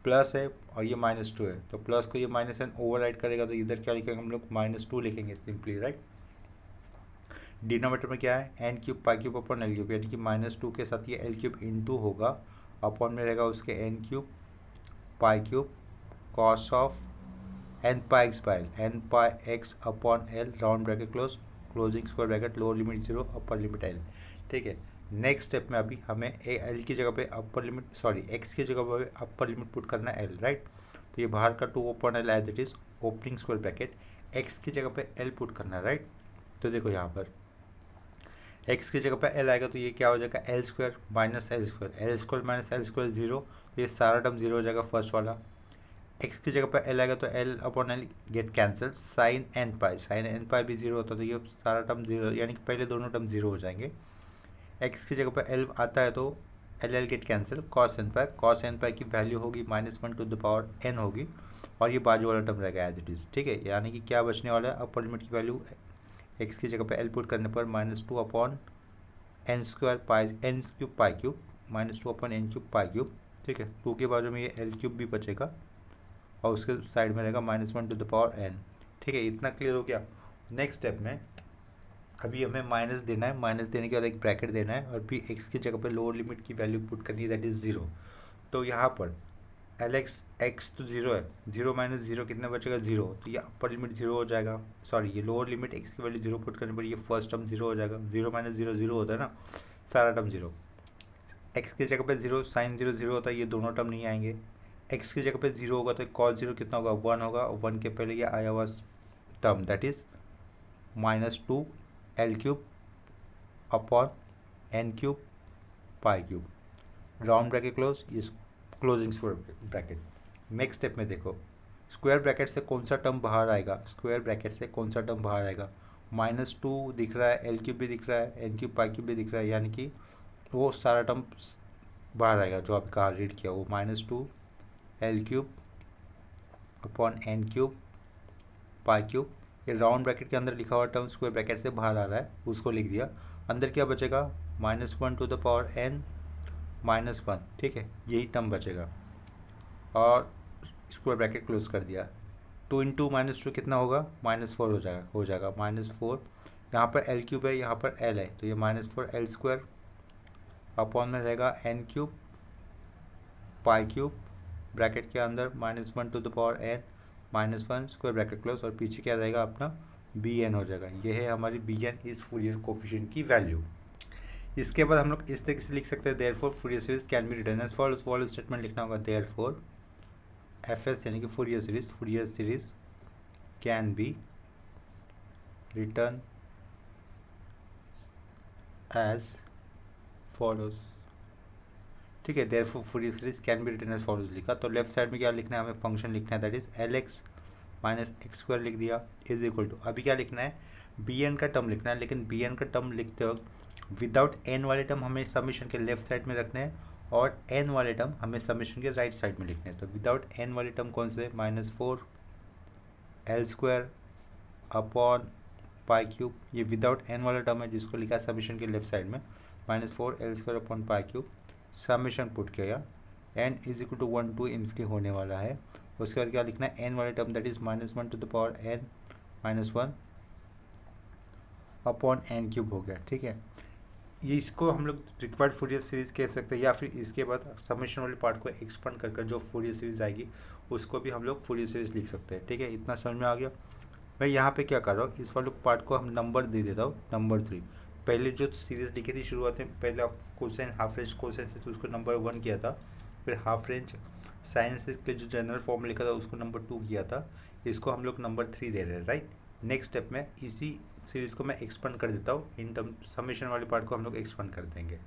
प्लस है और ये माइनस टू है, तो प्लस को ये माइनस एन ओवर करेगा, तो इधर क्या लिखेंगे हम लोग, माइनस टू लिखेंगे सिंपली, राइट। डिनोमीटर में क्या है, N cube pi cube upon L cube, यानी कि माइनस टू के साथ ये एल क्यूब इंटू होगा, अपॉन में रहेगा उसके n cube pi cube cos of N pi x by L, n pi x upon L, round bracket close, closing square bracket, lower limit zero upper limit L, ठीक है। Next step में अभी हमें L की जगह पे upper limit, sorry x की जगह पे अपर लिमिट पुट करना है एल, राइट, तो ये बाहर का two upon L as it is, opening square bracket, x की जगह पे एल पुट करना है, राइट। तो देखो यहाँ पर एक्स की जगह पे एल आएगा, तो ये क्या हो जाएगा, L square minus L square minus L square zero, तो ये सारा टर्म जीरो हो जाएगा फर्स्ट वाला। एक्स की जगह पर एल आएगा तो L upon L get cancel, sine N pi भी जीरो होता है, तो ये सारा टर्म जीरो, यानी कि पहले दोनों टर्म जीरो हो जाएंगे। एक्स की जगह पर एल आता है तो L get cancel, cos N pi की वैल्यू होगी -1 टू द पावर एन होगी, और ये बाजू वाला टर्म रहेगा एज इट इज़, ठीक है। यानी कि क्या बचने वाला है, अपर लिमिट की वैल्यू एक्स की जगह पर एल पुट करने पर -2 upon N square pi n cube pi cube, -2 upon N cube pi cube, ठीक है। टू के बाजू में ये एल क्यूब भी बचेगा, और उसके साइड में रहेगा -1 टू द पावर एन, ठीक है। इतना क्लियर हो गया। नेक्स्ट स्टेप में अभी हमें माइनस देना है, माइनस देने के बाद एक ब्रैकेट देना है, और भी एक्स की जगह पे लोअर लिमिट की वैल्यू पुट करनी है, दैट इज़ जीरो। तो यहाँ पर एल एक्स तो जीरो है, जीरो माइनस जीरो कितना बचेगा, जीरो, तो ये अपर लिमिट जीरो हो जाएगा, सॉरी ये लोअर लिमिट एक्स की वैल्यू जीरो पुट करने पर ये फर्स्ट टर्म जीरो हो जाएगा, जीरो माइनस जीरो जीरो होता है ना, सारा टर्म जीरो। एक्स की जगह पे जीरो साइन जीरो जीरो होता है, ये दोनों टर्म नहीं आएंगे। एक्स की जगह पे जीरो होगा तो कॉस जीरो कितना होगा, वन होगा, और वन के पहले ये आया हुआ term that is -2 L cube upon N cube pi cube, round bracket close, ये closing square bracket. Next step में देखो, स्क्वायर ब्रैकेट से कौन सा टर्म बाहर आएगा, स्क्वायर ब्रैकेट से कौन सा टर्म बाहर आएगा, -2 दिख रहा है, एल क्यूब भी दिख रहा है, एन क्यूब पाई क्यूब भी दिख रहा है, यानी कि वो सारा टर्म बाहर आएगा जो आप कहा रीड किया, वो -2 L cube upon N cube pi cube, ये राउंड ब्रैकेट के अंदर लिखा हुआ टर्म स्क्वायर ब्रैकेट से बाहर आ रहा है, उसको लिख दिया। अंदर क्या बचेगा, -1 टू द पावर एन -1, ठीक है, यही टर्म बचेगा, और स्क्वायर ब्रैकेट क्लोज कर दिया। 2 इंटू -2 कितना होगा, -4 हो जाएगा -4, यहाँ पर एल क्यूब है, यहाँ पर एल है, तो ये -4 एल स्क्वायर अपॉन में रहेगा n cube pi cube, bracket के अंदर -1 to the power n -1 square bracket close, और पीछे क्या रहेगा अपना बी एन हो जाएगा। ये है हमारी बी एन इस फूरियर कोफिशिएंट की वैल्यू। इसके बाद हम लोग इस तरीके से लिख सकते हैं, therefore Fourier series can be written as follows, follow statement लिखना होगा, देयरफॉर एफ एस यानी कि Fourier series can be written as follows, ठीक है। Therefore Fourier series can be written as follows लिखा, तो लेफ्ट साइड में क्या लिखना है, हमें फंक्शन लिखना है, that is L x minus x square लिख दिया, इज इक्वल टू, अभी क्या लिखना है, बी एन का टर्म लिखना है, लेकिन बी एन का टर्म लिखते वक्त विदाउट एन वाले टर्म हमें समीशन के लेफ्ट साइड में रखने हैं, और एन वाले टर्म हमें समीशन के राइट साइड में लिखने हैं। तो विदाउट एन वाले टर्म कौन से, -4 L square upon pi cube, ये विदाउट एन वाला टर्म है जिसको लिखा है समीशन के लेफ्ट साइड में, -4 L square upon pi cube, summation put किया, N is equal to 1 to infinity होने वाला है। उसके बाद क्या लिखना है, एन वाले term that is -1 to the power n -1 upon N cube हो गया, ठीक है। ये इसको हम लोग रिक्वायर्ड फूरियर सीरीज कह सकते हैं, या फिर इसके बाद समेशन वाले पार्ट को एक्सपेंड कर जो फूरियर सीरीज आएगी उसको भी हम लोग फूरियर सीरीज लिख सकते हैं, ठीक है। इतना समझ में आ गया। मैं यहाँ पे क्या कर रहा हूँ, इस वाले पार्ट को हम नंबर दे देता हूँ, नंबर 3। पहले जो सीरीज लिखी थी शुरुआत में, पहले कोसेन हाफ रेंज कोसेन से, तो उसको नंबर 1 किया था, फिर हाफ रेंज साइन सीरीज के जो जनरल फॉर्म लिखा था उसको नंबर 2 किया था, इसको हम लोग नंबर 3 दे रहे हैं, राइट। नेक्स्ट स्टेप में इसी सीरीज को मैं एक्सपेंड कर देता हूँ, इन टर्म समेशन वाले पार्ट को हम लोग एक्सपेंड कर देंगे।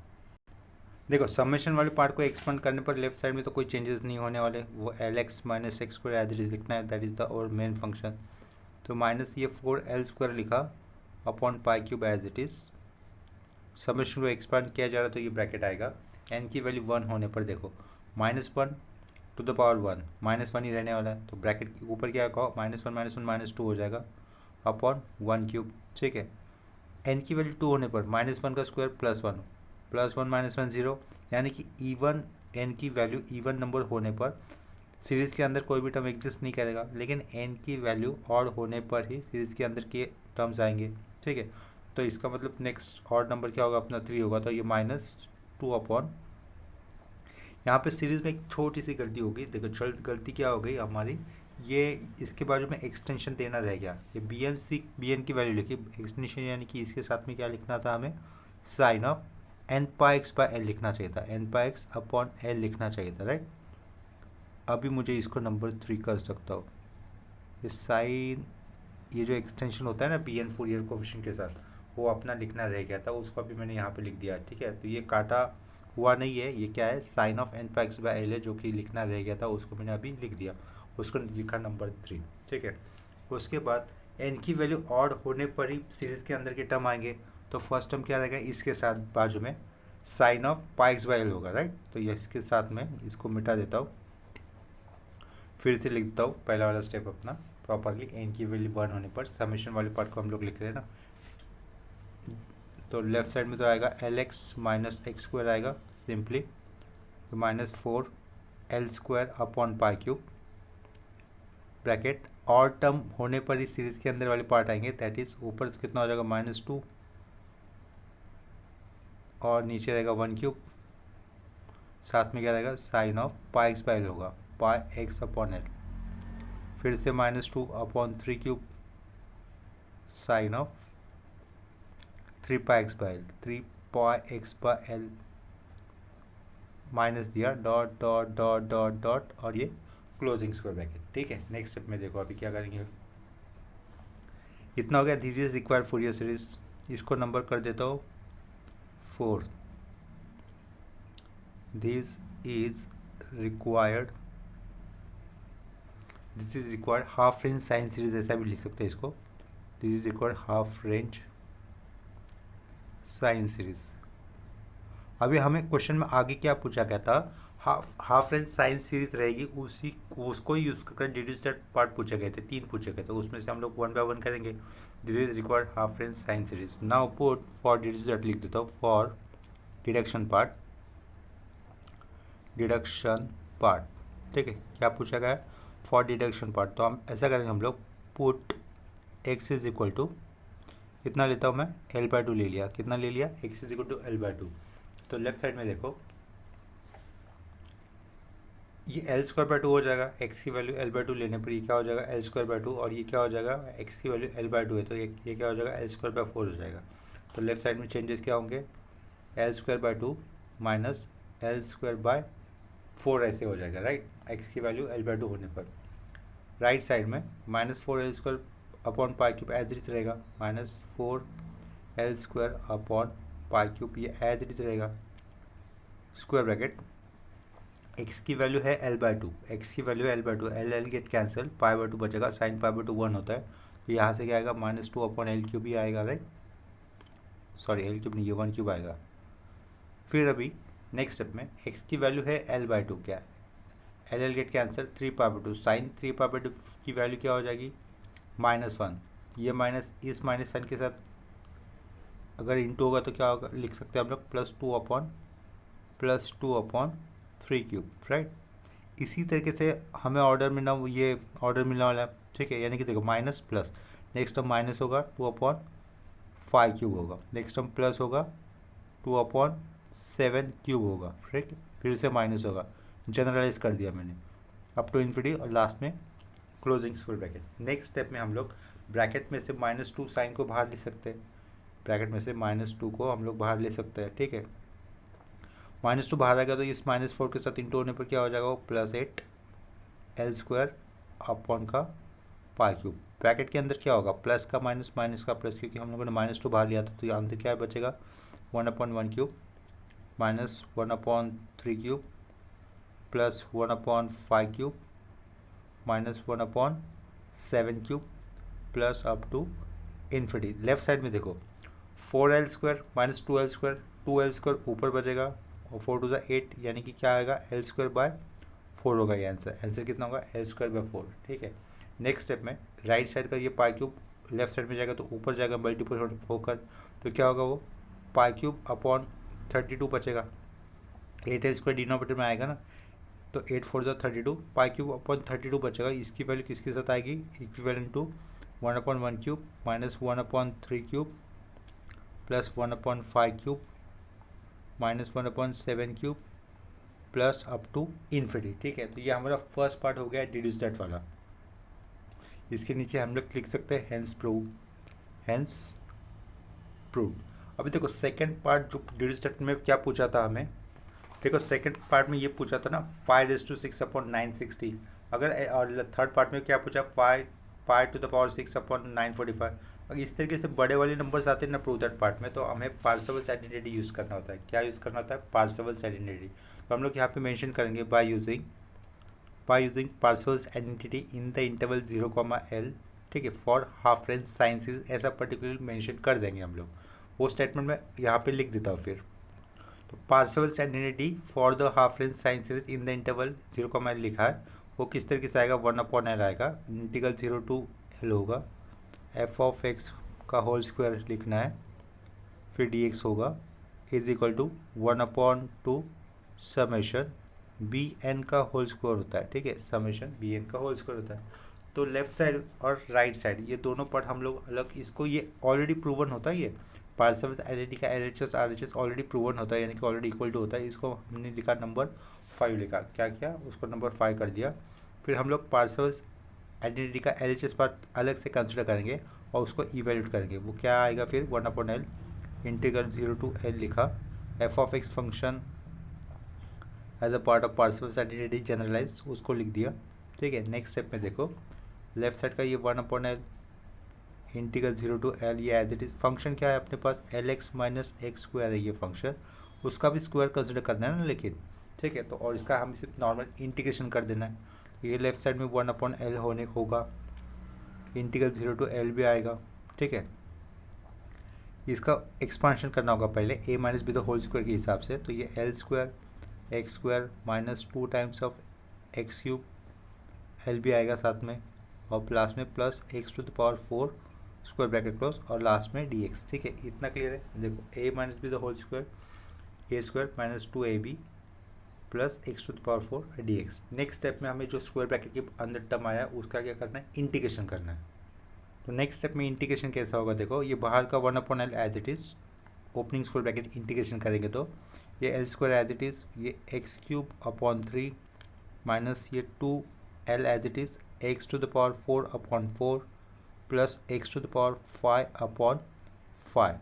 देखो समेशन वाले पार्ट को एक्सपेंड करने पर लेफ्ट साइड में तो कोई चेंजेस नहीं होने वाले, वो L x minus x square as it is लिखना है, दैट इज द और मेन फंक्शन। तो माइनस ये 4l स्क्वायर लिखा upon pi cube as it is. Summation को एक्सपेंड किया जा रहा है तो ये ब्रैकेट आएगा, एन की वैल्यू 1 होने पर देखो -1 टू द पावर 1, -1 ही रहने वाला है, तो ब्रैकेट के ऊपर क्या होगा -1 -1 -2 हो जाएगा अपॉन 1 क्यूब, ठीक है। एन की वैल्यू 2 होने पर -1 का स्क्वायर +1, +1 -1 0, यानी कि इवन एन की वैल्यू इवन नंबर होने पर सीरीज़ के अंदर कोई भी टर्म एग्जिस्ट नहीं करेगा, लेकिन एन की वैल्यू ऑड होने पर ही सीरीज़ के अंदर के टर्म्स आएंगे, ठीक है। तो इसका मतलब नेक्स्ट ऑड नंबर क्या होगा अपना 3 होगा, तो ये -2 अपॉन, यहाँ पे सीरीज़ में एक छोटी सी गलती होगी, देखो चल गलती क्या हो गई हमारी, ये इसके बाजू में एक्सटेंशन देना रह गया, ये बी एन की वैल्यू लिखी एक्सटेंशन, यानी कि इसके साथ में क्या लिखना था हमें, sine of N pi x by L लिखना चाहिए था, n pi x upon L लिखना चाहिए था, राइट। अभी मुझे इसको नंबर 3 कर सकता हूँ, ये साइन, ये जो एक्सटेंशन होता है ना बी एन फूरियर कोफिशिएंट के साथ, वो अपना लिखना रह गया था, उसको अभी मैंने यहाँ पे लिख दिया, ठीक है। तो ये काटा हुआ नहीं है, ये क्या है, sine of N pi x by L है, जो कि लिखना रह गया था, उसको मैंने अभी लिख दिया, उसको लिखा नंबर 3, ठीक है। उसके बाद एन की वैल्यू ऑड होने पर ही सीरीज़ के अंदर के टर्म आएंगे, तो फर्स्ट टर्म क्या रहेगा, इसके साथ बाजू में sine of pi x by L होगा, राइट। तो ये इसके साथ में इसको मिटा देता हूँ, फिर से लिख देता हूँ पहला वाला स्टेप अपना प्रॉपरली, एन की वैल्यू 1 होने पर समेशन वाले पार्ट को हम लोग लिख रहे हैं ना, तो लेफ्ट साइड में तो आएगा L x minus x square आएगा सिंपली, तो -4l square upon pi cube, bracket और टर्म होने पर ही सीरीज के अंदर वाले पार्ट आएंगे, दैट इज ऊपर कितना हो जाएगा -2 और नीचे रहेगा 1 क्यूब, साथ में क्या रहेगा sine of pi x by L होगा, पाई एक्स अपॉन एल, फिर से -2 upon 3 cube, sine of 3 pi x by L, 3 pi x by L minus दिया, dot dot dot dot dot और ये क्लोजिंग स्क्वायर ब्रैकेट, ठीक है। Next step में देखो अभी क्या करेंगे, इतना हो गया, this is required Fourier series, इसको नंबर कर देता हूँ 4, this is required half range sine series, ऐसा भी लिख सकते हैं इसको, this is required half range sine series. अभी हमें क्वेश्चन में आगे क्या पूछा गया था, हाफ रेंज साइन सीरीज रहेगी, उसको ही यूज कर डिड्यूस दैट पार्ट पूछे गए थे, 3 पूछे गए थे, उसमें से हम लोग 1 बाय 1 करेंगे। This is required half range sine series, now put for deduce that लिख देता हूँ, फॉर डिडक्शन पार्ट, ठीक है। क्या पूछा गया, फॉर डिडक्शन पार्ट, तो हम ऐसा करेंगे, हम लोग put x is equal to, कितना लेता हूँ मैं, l/2 ले लिया, कितना ले लिया, x is equal to l/2, तो लेफ्ट साइड में देखो ये l² हो जाएगा, x की वैल्यू l/2 लेने पर ये क्या हो जाएगा l², और ये क्या हो जाएगा, x की वैल्यू l/2 है तो ये क्या हो जाएगा l²/4 हो जाएगा। तो लेफ्ट साइड में चेंजेस क्या होंगे, l² माइनस l²/4 ऐसे हो जाएगा, राइट, x की वैल्यू l/2 होने पर। राइट साइड में -4l² upon pi cube as it रहेगा, -4l² अपॉन पाई क्यूब, ये एज इट रहेगा, स्क्वायर ब्रैकेट, x की वैल्यू है l/2, x की वैल्यू है l/2, l गेट कैंसिल, पाई/2 बचेगा, साइन पाई/2 1 होता है, तो यहाँ से क्या आएगा -2 अपॉन l³ ही आएगा, राइट, सॉरी l³ नहीं, ये 1 क्यूब आएगा। फिर अभी नेक्स्ट स्टेप में x की वैल्यू है l/2, क्या है l गेट कैंसिल, 3 पाई/2, साइन 3 पाई/2 की वैल्यू क्या हो जाएगी -1, ये माइनस इस माइनस साइन के साथ अगर इंटू होगा तो क्या होगा, लिख सकते हैं हम लोग +2 अपॉन 3 क्यूब, राइट। इसी तरीके से हमें ऑर्डर में ना ये ऑर्डर मिलने वाला है, ठीक है, यानी कि देखो minus plus, next term minus होगा 2/5 क्यूब होगा, नेक्स्ट टर्म प्लस होगा 2/7 क्यूब होगा, राइट, फिर से माइनस होगा, जनरलाइज कर दिया मैंने अप टू इन्फिनिटी, और लास्ट में closing square bracket. Next step में हम लोग ब्रैकेट में से -2 साइन को बाहर ले सकते हैं, ब्रैकेट में से -2 को हम लोग बाहर ले सकते हैं, ठीक है। -2 बाहर आ गया तो इस -4 के साथ इंटू होने पर क्या हो जाएगा वो +8 L² अपॉन का पाई क्यूब। ब्रैकेट के अंदर क्या होगा प्लस का माइनस माइनस का प्लस, क्योंकि हम लोगों ने -2 बाहर लिया था तो ये अंदर क्या बचेगा 1/1 cube minus 1/3 cube plus 1/5 cube minus 1/7 cube plus up to infinity. Left side में देखो 4L² माइनस 2L², 2L² ऊपर बचेगा और 4 टू द 8 यानी कि क्या आएगा L²/4 होगा। ये आंसर कितना होगा L²/4। ठीक है, नेक्स्ट स्टेप में राइट साइड का ये पाई क्यूब लेफ्ट साइड में जाएगा तो ऊपर जाएगा मल्टीपल होकर, तो क्या होगा वो पाई क्यूब अपॉन 32 बचेगा। 8L² डिनोमिनेटर में आएगा ना, तो 8 4 ज़ा 32 पाई क्यूब अपॉन 32 बचेगा। इसकी वैल्यू किसके साथ आएगी equivalent to 1/1 cube minus 1/3 cube plus 1/5 cube minus 1/7 cube plus up to infinity. ठीक है, तो ये हमारा फर्स्ट पार्ट हो गया डिड्यूस दैट वाला। इसके नीचे हम लोग लिख सकते हैं हेंस प्रूव्ड। अभी देखो सेकंड पार्ट जो डिड्यूस दैट में क्या पूछा था हमें, देखो सेकंड पार्ट में ये पूछा था ना π⁻6/960। अगर और थर्ड पार्ट में क्या पूछा π⁻6/945। अगर इस तरीके से बड़े वाले नंबर्स आते हैं ना प्रूव दैट पार्ट में, तो हमें पार्सेवल्स आइडेंटिटी यूज़ करना होता है। क्या यूज़ करना होता है पार्सेवल्स आइडेंटिटी। तो हम लोग यहाँ पे मेंशन करेंगे by using Parseval's identity in the interval 0,L। ठीक है, for half range sine series ऐसा पर्टिकुलर मेंशन कर देंगे हम लोग। वो स्टेटमेंट में यहाँ पे लिख देता हूँ फिर। तो Parseval's identity for the half range sine series in the interval 0,L लिखा है, वो किस तरीके से आएगा 1/L आएगा, इंटीग्रल 0 to L होगा, f(x) का होल स्क्वायर लिखना है, फिर dx होगा is equal to 1/2 summation bn का होल स्क्वायर होता है। ठीक है, समेशन bn का होल स्क्वायर होता है। तो लेफ्ट साइड और राइट साइड ये दोनों पार्ट हम लोग अलग, इसको ये ऑलरेडी प्रूवन होता है। ये पार्सेवल्स आइडेंटिटी का LHS RHS ऑलरेडी प्रूवन होता है, यानी कि ऑलरेडी इक्वल टू होता है। इसको हमने लिखा नंबर 5 लिखा, क्या किया उसको नंबर 5 कर दिया। फिर हम लोग पार्सेवल्स आइडेंटिटी का LHS पार्ट अलग से कंसिडर करेंगे और उसको इवेल्यूट करेंगे। वो क्या आएगा फिर 1/L इंटीग्रल 0 to L लिखा, f(x) function as a part of Parseval's identity generalize उसको लिख दिया। ठीक है, नेक्स्ट स्टेप में देखो लेफ्ट साइड का ये 1/L इंटीग्रल 0 to L, ये एज इट इज़ फंक्शन क्या है अपने पास Lx - x² है ये फंक्शन, उसका भी स्क्वायर कंसिडर करना है ना लेकिन। ठीक है, तो और इसका हमें सिर्फ नॉर्मल इंटीग्रेशन कर देना है। तो ये लेफ्ट साइड में 1/L होगा, इंटीग्रल 0 to L भी आएगा। ठीक है, इसका एक्सपांशन करना होगा पहले a - b the whole square के हिसाब से, तो ये L² x² minus 2 times of x³ L भी आएगा साथ में, और प्लस में plus x⁴ square bracket close और लास्ट में dx। ठीक है, इतना क्लियर है। देखो a - b the whole square a² minus 2ab plus x⁴ dx। Next step में हमें जो स्क्वायर ब्रैकेट के अंदर टर्म आया उसका क्या करना है इंटीग्रेशन करना है। तो नेक्स्ट स्टेप में इंटीग्रेशन कैसा होगा देखो, ये बाहर का 1/L as it is opening square bracket integration करेंगे तो ये L² एज इट इज़, ये x³ माइनस ये 2L as it is x⁴/4 plus x⁵/5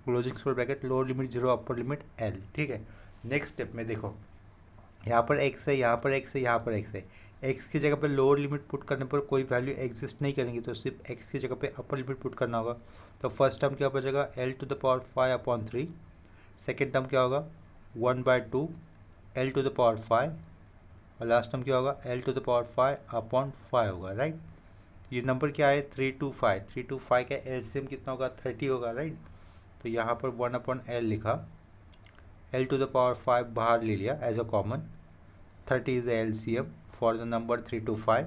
closing square bracket lower limit 0 upper limit L। ठीक है, नेक्स्ट स्टेप में देखो यहाँ पर x है, यहाँ पर x है, यहाँ पर x है। x की जगह पे लोअर लिमिट पुट करने पर कोई वैल्यू एग्जिस्ट नहीं करेंगी, तो सिर्फ x की जगह पे अपर लिमिट पुट करना होगा। तो फर्स्ट टर्म क्या बचेगा L⁵ सेकेंड टर्म क्या होगा 1/2 L⁵, और लास्ट टर्म क्या होगा L⁵/5 होगा। राइट, ये नंबर क्या है 325 का एलसीएम कितना होगा 30 होगा। राइट, तो यहाँ पर 1/L लिखा, L⁵ बाहर ले लिया as a common, 30 is the LCM for the number 325।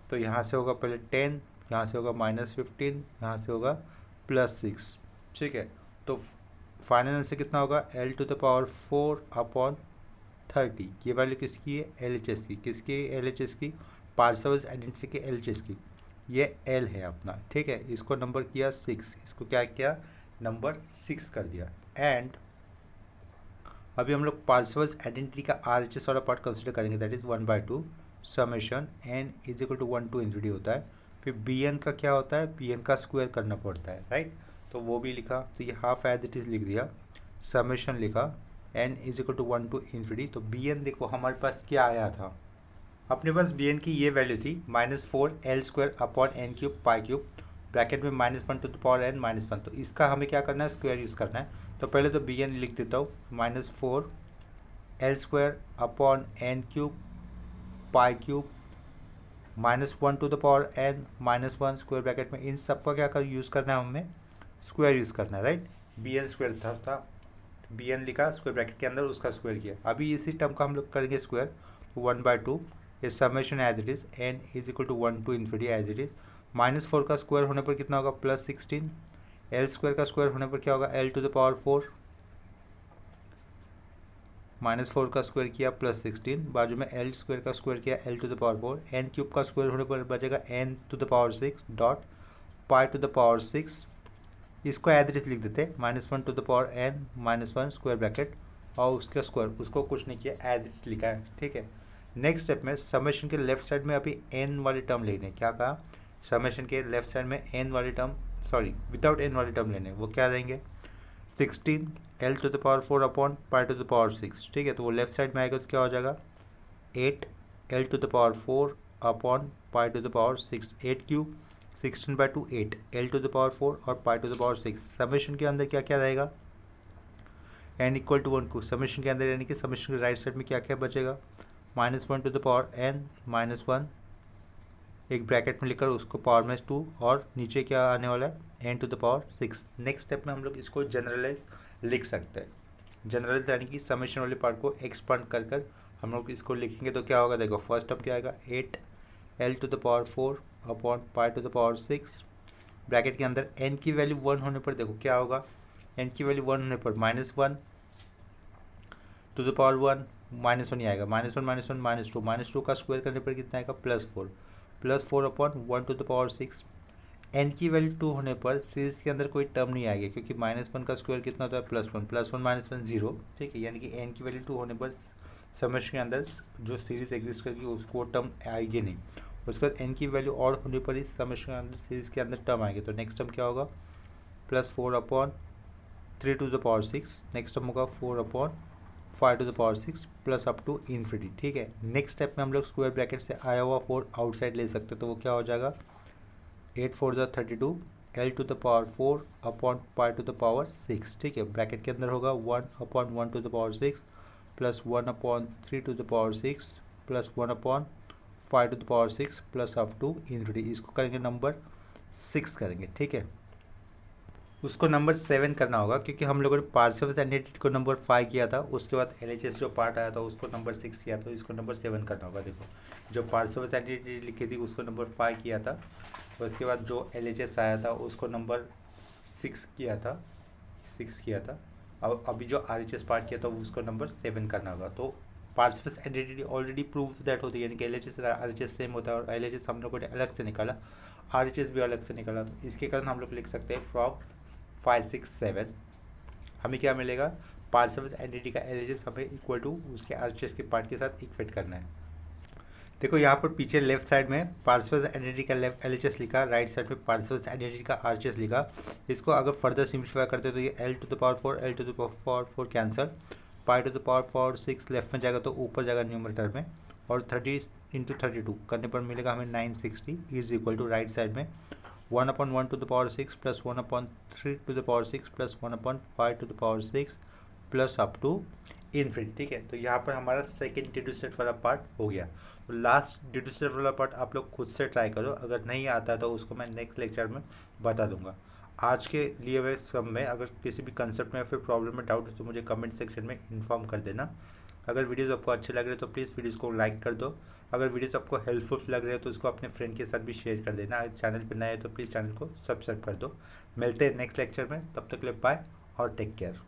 तो यहाँ से होगा पहले 10, यहाँ से होगा -15, यहाँ से होगा +6। ठीक है, तो फाइनल आंसर कितना होगा L⁴/30। ये वैल्यू किसकी है LHS की, किसकी LHS की पार्सेवल्स आइडेंटिटी के LHS की, ये L है अपना। ठीक है, इसको नंबर किया 6, इसको क्या किया नंबर 6 कर दिया। एंड अभी हम लोग पार्सेवल्स आइडेंटिटी का RHS वाला पार्ट कंसिडर करेंगे, that is 1/2 summation n is equal to 1 to ∞ होता है। फिर bn का क्या होता है, bn का स्क्वायर करना पड़ता है। राइट, तो वो भी लिखा, तो ये हाफ एज इट इज़ लिख दिया, समेशन लिखा n is equal to 1 to infinity. तो बी एन देखो हमारे पास क्या आया था, अपने पास बी एन की ये वैल्यू थी -4 L² upon N cube pi cube bracket में -1 टू द पावर n -1। तो इसका हमें क्या करना है, स्क्वायर यूज़ करना है। तो पहले तो बी एन लिख देता हूँ, -4 L² upon N cube pi cube -1 to the power n -1 square bracket में। इन सबका क्या कर यूज़ करना है, हमें स्क्वायर यूज़ करना है, राइट। बी एन स्क्वायर था बी एन लिखा स्क्वायर ब्रैकेट के अंदर, उसका स्क्वायर किया। अभी इसी टर्म का हम लोग करेंगे स्क्वायर, 1/2 ये summation as it is n is equal to 1 to infinity as it is. -4 का स्क्वायर होने पर कितना होगा, +16। L² का स्क्वायर होने पर क्या होगा, L टू द पावर 4। -4 का स्क्वायर किया +16, बाजू में L² का स्क्वायर किया L to the power 4। n cube का स्क्वायर होने पर बचेगा n to the power 6 dot pi to the power 6। इसको एज इट इज लिख देते, -1 to the power n -1 square bracket और उसका स्क्वायर, उसको कुछ नहीं किया, एज इट इज लिखा है, ठीक है। नेक्स्ट स्टेप में समेशन के लेफ्ट साइड में अभी n वाली टर्म लेने, क्या कहा, समेशन के लेफ्ट साइड में n वाली टर्म, सॉरी विदाउट n वाली टर्म लेने, वो क्या रहेंगे, 16 L to the power 4 upon pi to the power 6, ठीक है। तो वो लेफ्ट साइड में आएगा तो क्या हो जाएगा, 8 L to the power 4 upon pi to the power 6, 8 cube 16/2 8 L to the power 4 और pi to the power 6। Summation के अंदर क्या क्या रहेगा, n इक्वल टू 1 को समेशन के अंदर, यानी कि समेशन के राइट साइड में क्या क्या बचेगा, -1 टू द पावर n -1 एक ब्रैकेट में लिखकर उसको पावर में 2 और नीचे क्या आने वाला है, n to the power 6। Next step में हम लोग इसको जनरलाइज लिख सकते हैं, जनरलाइज यानी कि समेशन वाले पार्ट को एक्सपांड कर कर हम लोग इसको लिखेंगे तो क्या होगा, देखो फर्स्ट टर्म क्या आएगा, 8 L to the power 4 upon pi to the power 6 bracket के अंदर n की वैल्यू 1 होने पर देखो क्या होगा, n की वैल्यू 1 होने पर -1 टू द पावर 1 -1 ही आएगा, -1 -2 का स्क्वायर करने पर कितना आएगा, +4 upon 1 to the power 6। n की वैल्यू 2 होने पर सीरीज के अंदर कोई टर्म नहीं आएगी, क्योंकि -1 का स्क्वायर कितना होता है, +1 -1 0, ठीक है। यानी कि n की वैल्यू 2 होने पर समेशन के अंदर जो सीरीज एग्जिस्ट करेगी उसको टर्म आएगी नहीं। उसके बाद n की वैल्यू और होने पर ही समेशन के अंदर सीरीज के अंदर टर्म आएगी। तो नेक्स्ट टर्म क्या होगा, +4 upon 3 to the power 6, next term होगा 4 upon 5 to the power 6 plus up to infinity, ठीक है। नेक्स्ट स्टेप में हम लोग स्क्वायर ब्रैकेट से आया हुआ 4 आउटसाइड ले सकते हैं, तो वो क्या हो जाएगा, 8 4 32 L to the power 4 upon pi to the power 6, ठीक है। ब्रैकेट के अंदर होगा 1 upon 1 to the power 6 plus 1 upon 3 to the power 6 plus 1 upon 5 to the power 6 plus up to infinity. इसको करेंगे नंबर 6 करेंगे, ठीक है। उसको नंबर 7 करना होगा, क्योंकि हम लोगों ने पार्शियल एंटिटी को नंबर 5 किया था, उसके बाद LHS जो पार्ट आया था उसको नंबर 6 किया था, इसको नंबर 7 करना होगा। देखो जो पार्शियल एंटिटी लिखी थी उसको नंबर 5 किया था, उसके बाद जो LHS आया था उसको नंबर 6 किया था, अब अभी जो RHS पार्ट किया था उसको नंबर 7 करना होगा। तो partial entity already prove that होती है, यानी कि LHS RHS सेम होता है, और LHS हम लोगों ने अलग से निकाला, RHS भी अलग से निकाला। तो इसके कारण हम लोग लिख सकते हैं फ्रॉम 5 6 7 हमें क्या मिलेगा, पार्शियल एंटिटी का LHS हमें इक्वल टू उसके RHS के पार्ट के साथ इक्वेट करना है। देखो यहाँ पर पीछे लेफ्ट साइड में पार्शियल एंटिटी का LHS लिखा, राइट साइड में पार्शियल एंटिटी का RHS लिखा। इसको अगर फर्दर सिंप्लीफाई करते तो ये L to the power 4 L to the power 4 cancel, pi to the power 6 left में जाएगा तो ऊपर जाएगा न्यूमरेटर में, और 30 इंटू 32 करने पर मिलेगा हमें 960 is equal to right side में 1 upon 1 to the power 6 plus 1 upon 3 to the power 6 plus 1 upon 5 to the power 6 plus up to infinity, ठीक है। तो यहाँ पर हमारा सेकेंड डिड्यूसेट वाला पार्ट हो गया। तो लास्ट डिड्यूसेट वाला पार्ट आप लोग खुद से ट्राई करो, अगर नहीं आता है तो उसको मैं नेक्स्ट लेक्चर में बता दूंगा। आज के लिए हुए सब में अगर किसी भी कंसेप्ट में या फिर प्रॉब्लम में डाउट है तो मुझे कमेंट सेक्शन में इन्फॉर्म कर देना। अगर वीडियोज़ आपको अच्छे लग रहे हैं तो प्लीज़ वीडियोज़ को लाइक कर दो, अगर वीडियोज़ आपको हेल्पफुल लग रहे हैं तो उसको अपने फ्रेंड के साथ भी शेयर कर देना। अगर चैनल पर नए हैं तो प्लीज़ चैनल को सब्सक्राइब कर दो। मिलते हैं नेक्स्ट लेक्चर में, तब तक के लिए बाय और टेक केयर।